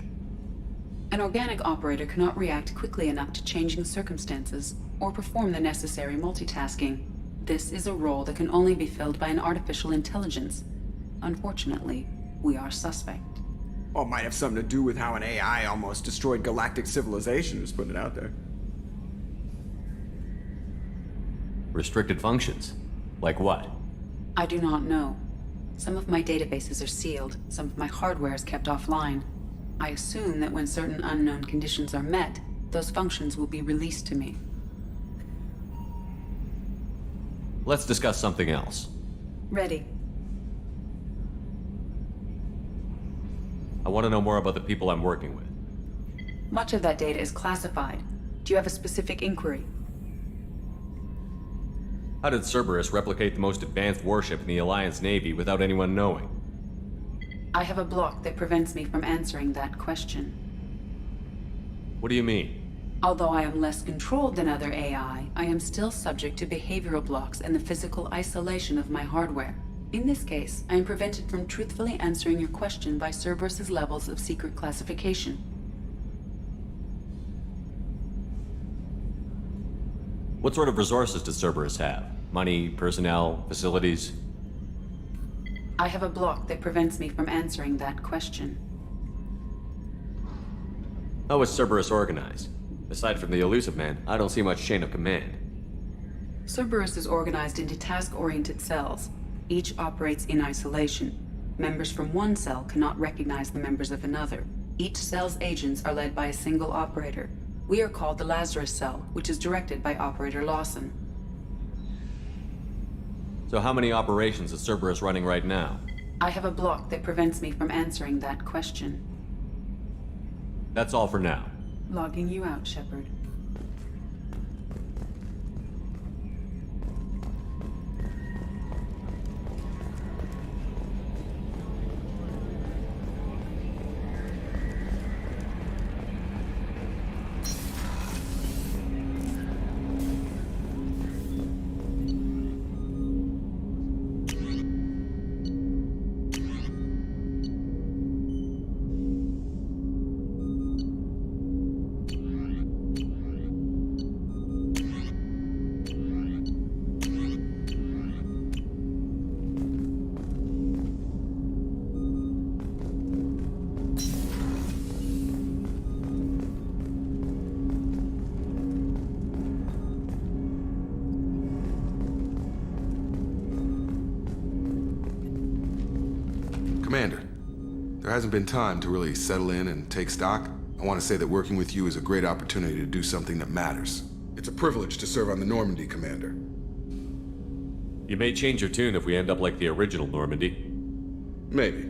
An organic operator cannot react quickly enough to changing circumstances or perform the necessary multitasking. This is a role that can only be filled by an artificial intelligence. Unfortunately, we are suspect. Well, it might have something to do with how an AI almost destroyed galactic civilization, just putting it out there. Restricted functions? Like what? I do not know. Some of my databases are sealed, some of my hardware is kept offline. I assume that when certain unknown conditions are met, those functions will be released to me. Let's discuss something else. Ready. I want to know more about the people I'm working with. Much of that data is classified. Do you have a specific inquiry? How did Cerberus replicate the most advanced warship in the Alliance Navy without anyone knowing? I have a block that prevents me from answering that question. What do you mean? Although I am less controlled than other AI, I am still subject to behavioral blocks and the physical isolation of my hardware. In this case, I am prevented from truthfully answering your question by Cerberus's levels of secret classification. What sort of resources does Cerberus have? Money, personnel, facilities? I have a block that prevents me from answering that question. How is Cerberus organized? Aside from the Elusive Man, I don't see much chain of command. Cerberus is organized into task-oriented cells. Each operates in isolation. Members from one cell cannot recognize the members of another. Each cell's agents are led by a single operator. We are called the Lazarus cell, which is directed by Operator Lawson. So how many operations is Cerberus running right now? I have a block that prevents me from answering that question. That's all for now. Logging you out, Shepard. Commander, there hasn't been time to really settle in and take stock. I want to say that working with you is a great opportunity to do something that matters. It's a privilege to serve on the Normandy, Commander. You may change your tune if we end up like the original Normandy. Maybe.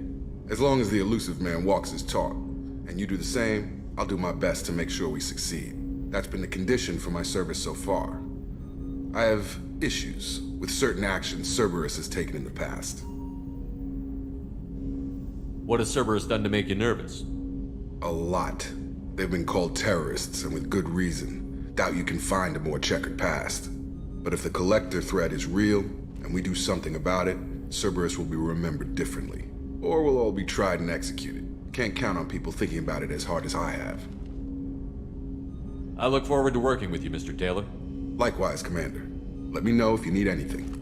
As long as the elusive man walks his talk, and you do the same, I'll do my best to make sure we succeed. That's been the condition for my service so far. I have issues with certain actions Cerberus has taken in the past. What has Cerberus done to make you nervous? A lot. They've been called terrorists, and with good reason. Doubt you can find a more checkered past. But if the Collector threat is real, and we do something about it, Cerberus will be remembered differently. Or we'll all be tried and executed. Can't count on people thinking about it as hard as I have. I look forward to working with you, Mr. Taylor. Likewise, Commander. Let me know if you need anything.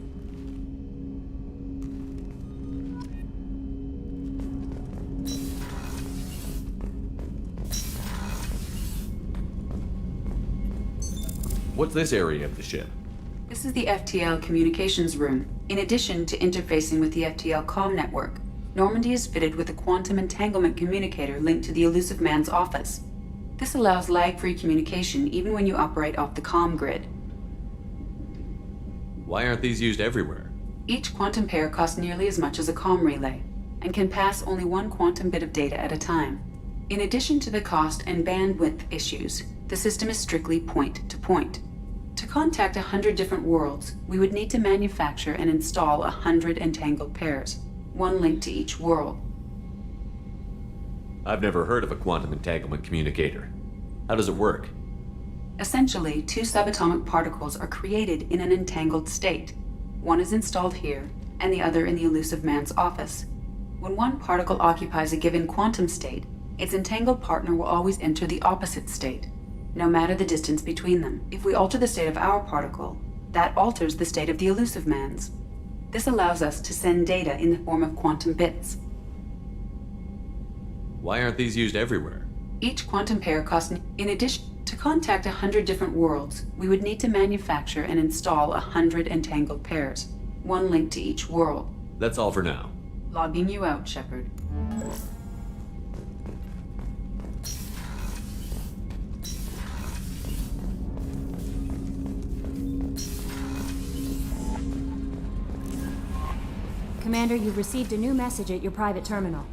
What's this area of the ship? This is the FTL communications room. In addition to interfacing with the FTL comm network, Normandy is fitted with a quantum entanglement communicator linked to the elusive man's office. This allows lag-free communication even when you operate off the comm grid. Why aren't these used everywhere? Each quantum pair costs nearly as much as a comm relay, and can pass only one quantum bit of data at a time. In addition to the cost and bandwidth issues, the system is strictly point-to-point. To contact 100 different worlds, we would need to manufacture and install 100 entangled pairs, one link to each world. I've never heard of a quantum entanglement communicator. How does it work? Essentially, two subatomic particles are created in an entangled state. One is installed here, and the other in the elusive man's office. When one particle occupies a given quantum state, its entangled partner will always enter the opposite state, no matter the distance between them. If we alter the state of our particle, that alters the state of the elusive man's. This allows us to send data in the form of quantum bits. Why aren't these used everywhere? Each quantum pair costs... In addition, to contact 100 different worlds, we would need to manufacture and install 100 entangled pairs, one link to each world. That's all for now. Logging you out, Shepard. Commander, you've received a new message at your private terminal.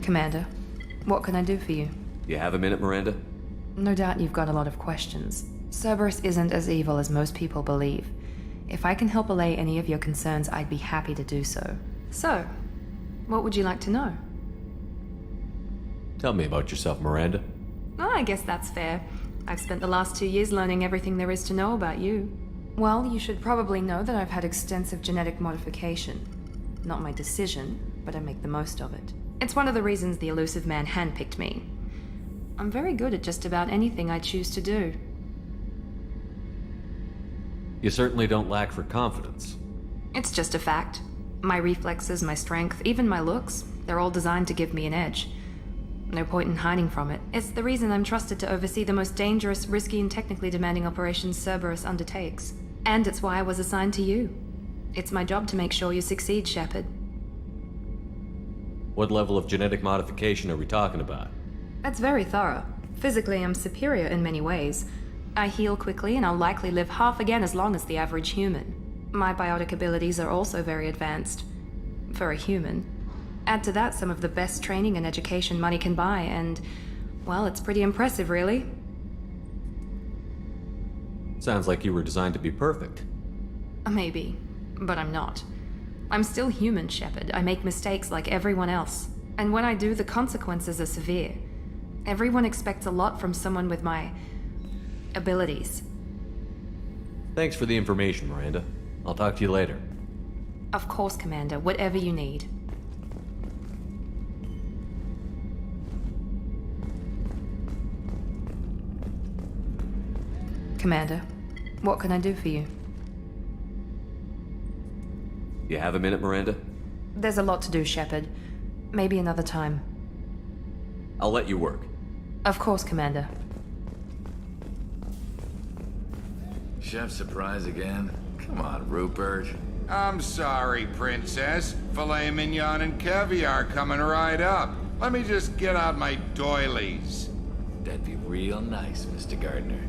Commander, what can I do for you? You have a minute, Miranda? No doubt you've got a lot of questions. Cerberus isn't as evil as most people believe. If I can help allay any of your concerns, I'd be happy to do so. So, what would you like to know? Tell me about yourself, Miranda. Oh, I guess that's fair. I've spent the last 2 years learning everything there is to know about you. Well, you should probably know that I've had extensive genetic modification. Not my decision, but I make the most of it. It's one of the reasons the elusive man handpicked me. I'm very good at just about anything I choose to do. You certainly don't lack for confidence. It's just a fact. My reflexes, my strength, even my looks, they're all designed to give me an edge. No point in hiding from it. It's the reason I'm trusted to oversee the most dangerous, risky, and technically demanding operations Cerberus undertakes. And it's why I was assigned to you. It's my job to make sure you succeed, Shepard. What level of genetic modification are we talking about? That's very thorough. Physically, I'm superior in many ways. I heal quickly, and I'll likely live half again as long as the average human. My biotic abilities are also very advanced. For a human. Add to that some of the best training and education money can buy, and, well, it's pretty impressive, really. Sounds like you were designed to be perfect. Maybe, but I'm not. I'm still human, Shepard. I make mistakes like everyone else. And when I do, the consequences are severe. Everyone expects a lot from someone with my abilities. Thanks for the information, Miranda. I'll talk to you later. Of course, Commander. Whatever you need. Commander, what can I do for you? You have a minute, Miranda? There's a lot to do, Shepard. Maybe another time. I'll let you work. Of course, Commander. Chef surprise again? Come on, Rupert. I'm sorry, Princess. Filet mignon and caviar coming right up. Let me just get out my doilies. That'd be real nice, Mr. Gardner.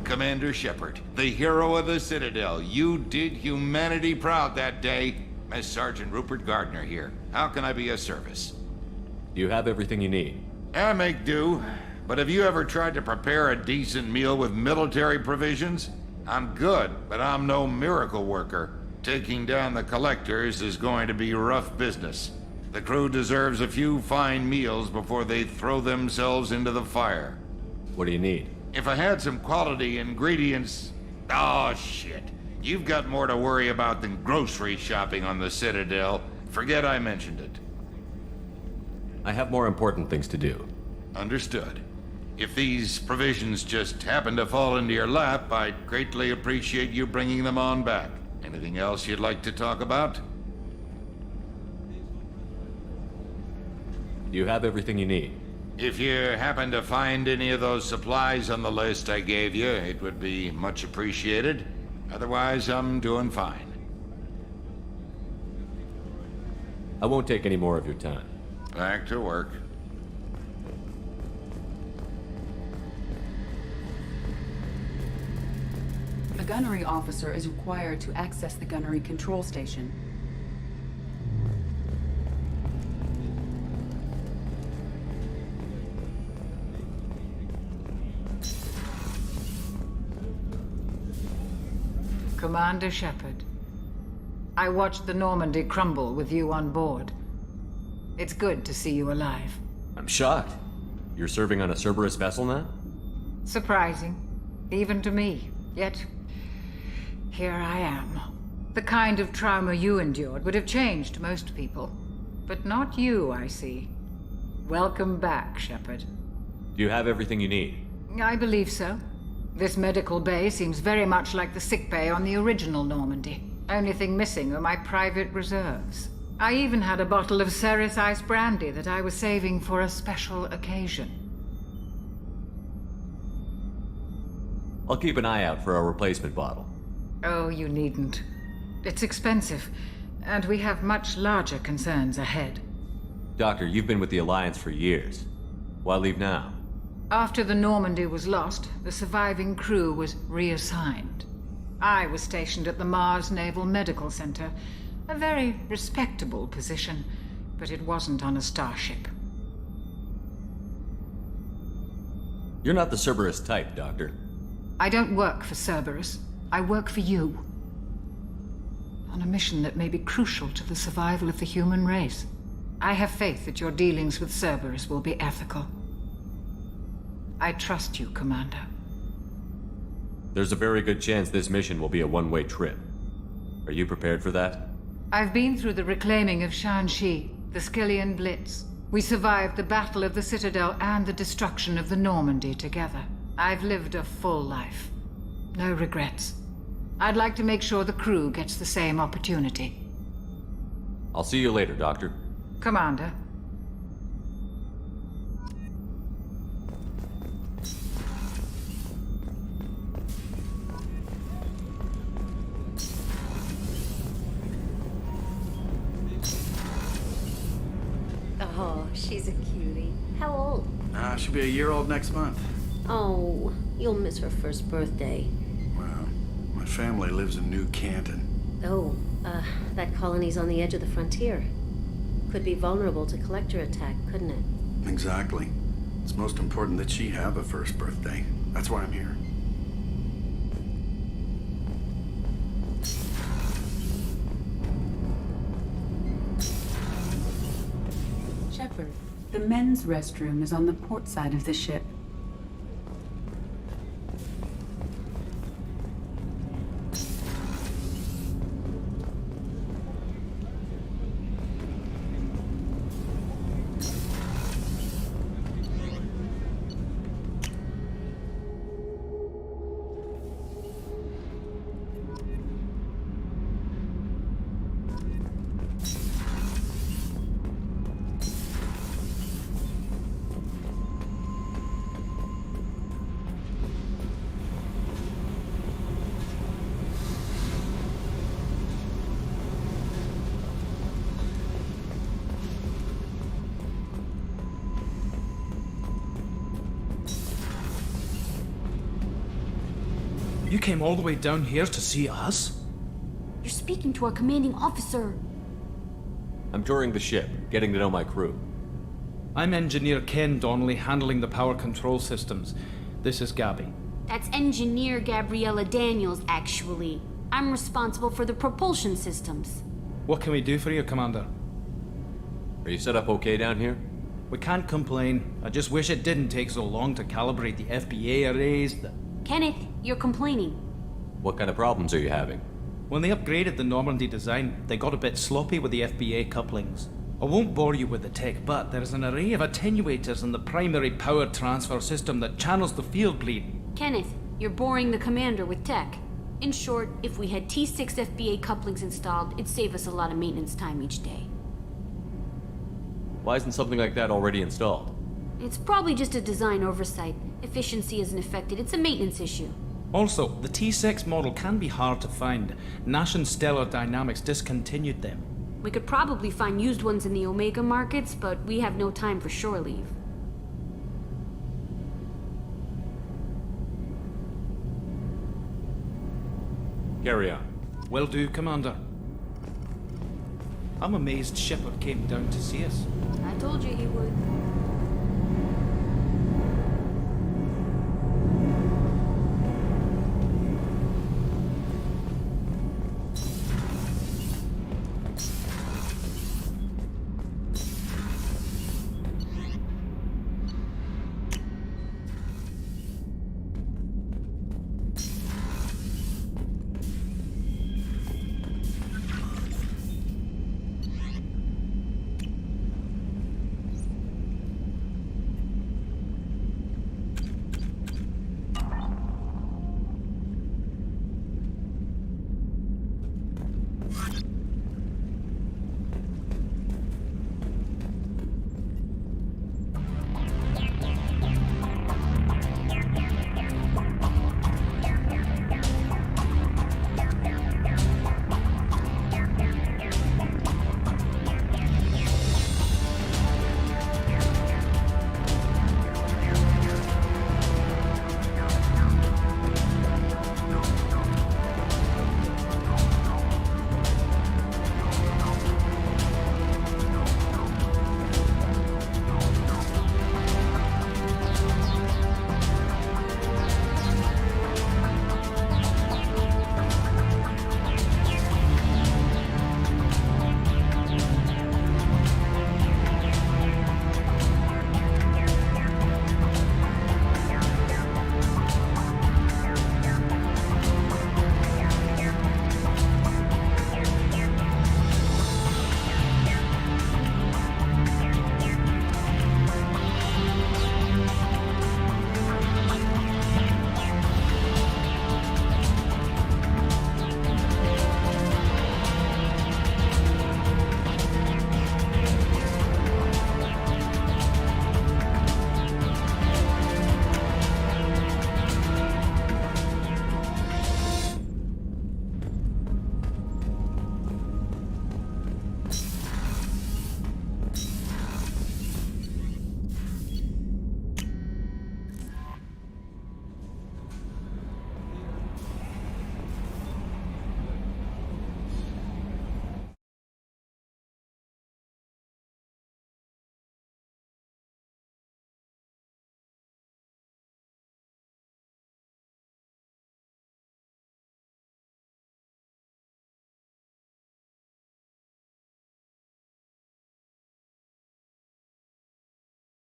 Commander Shepard, the hero of the Citadel. You did humanity proud that day. Master Sergeant Rupert Gardner here. How can I be of service? You have everything you need. I make do. But have you ever tried to prepare a decent meal with military provisions? I'm good, but I'm no miracle worker. Taking down the collectors is going to be rough business. The crew deserves a few fine meals before they throw themselves into the fire. What do you need? If I had some quality ingredients... Oh, shit. You've got more to worry about than grocery shopping on the Citadel. Forget I mentioned it. I have more important things to do. Understood. If these provisions just happen to fall into your lap, I'd greatly appreciate you bringing them on back. Anything else you'd like to talk about? You have everything you need. If you happen to find any of those supplies on the list I gave you, it would be much appreciated. Otherwise, I'm doing fine. I won't take any more of your time. Back to work. A gunnery officer is required to access the gunnery control station. Commander Shepard, I watched the Normandy crumble with you on board. It's good to see you alive. I'm shocked. You're serving on a Cerberus vessel now? Surprising, even to me. Yet, here I am. The kind of trauma you endured would have changed most people. But not you, I see. Welcome back, Shepard. Do you have everything you need? I believe so. This medical bay seems very much like the sick bay on the original Normandy. Only thing missing are my private reserves. I even had a bottle of Ceres Ice brandy that I was saving for a special occasion. I'll keep an eye out for a replacement bottle. Oh, you needn't. It's expensive, and we have much larger concerns ahead. Doctor, you've been with the Alliance for years. Why leave now? After the Normandy was lost, the surviving crew was reassigned. I was stationed at the Mars Naval Medical Center, a very respectable position, but it wasn't on a starship. You're not the Cerberus type, Doctor. I don't work for Cerberus. I work for you. On a mission that may be crucial to the survival of the human race. I have faith that your dealings with Cerberus will be ethical. I trust you, Commander. There's a very good chance this mission will be a one-way trip. Are you prepared for that? I've been through the reclaiming of Shanxi, the Skillian Blitz. We survived the Battle of the Citadel and the destruction of the Normandy together. I've lived a full life. No regrets. I'd like to make sure the crew gets the same opportunity. I'll see you later, Doctor. Commander. Oh, she's a cutie. How old? She'll be a year old next month. Oh, you'll miss her first birthday. Well, My family lives in New Canton. Oh, that colony's on the edge of the frontier. Could be vulnerable to collector attack, couldn't it? Exactly. It's most important that she have a first birthday. That's why I'm here. Shepard, the men's restroom is on the port side of the ship. You came all the way down here to see us? You're speaking to our commanding officer. I'm touring the ship, getting to know my crew. I'm Engineer Ken Donnelly, handling the power control systems. This is Gabby. That's Engineer Gabriella Daniels, actually. I'm responsible for the propulsion systems. What can we do for you, Commander? Are you set up okay down here? We can't complain. I just wish it didn't take so long to calibrate the FBA arrays. Kenneth, you're complaining. What kind of problems are you having? When they upgraded the Normandy design, they got a bit sloppy with the FBA couplings. I won't bore you with the tech, but there's an array of attenuators in the primary power transfer system that channels the field bleed. Kenneth, you're boring the commander with tech. In short, if we had T6 FBA couplings installed, it'd save us a lot of maintenance time each day. Why isn't something like that already installed? It's probably just a design oversight. Efficiency isn't affected, it's a maintenance issue. Also, the T6 model can be hard to find. Nash and Stellar Dynamics discontinued them. We could probably find used ones in the Omega markets, but we have no time for shore leave. Carry on. Will do, Commander. I'm amazed Shepard came down to see us. I told you he would.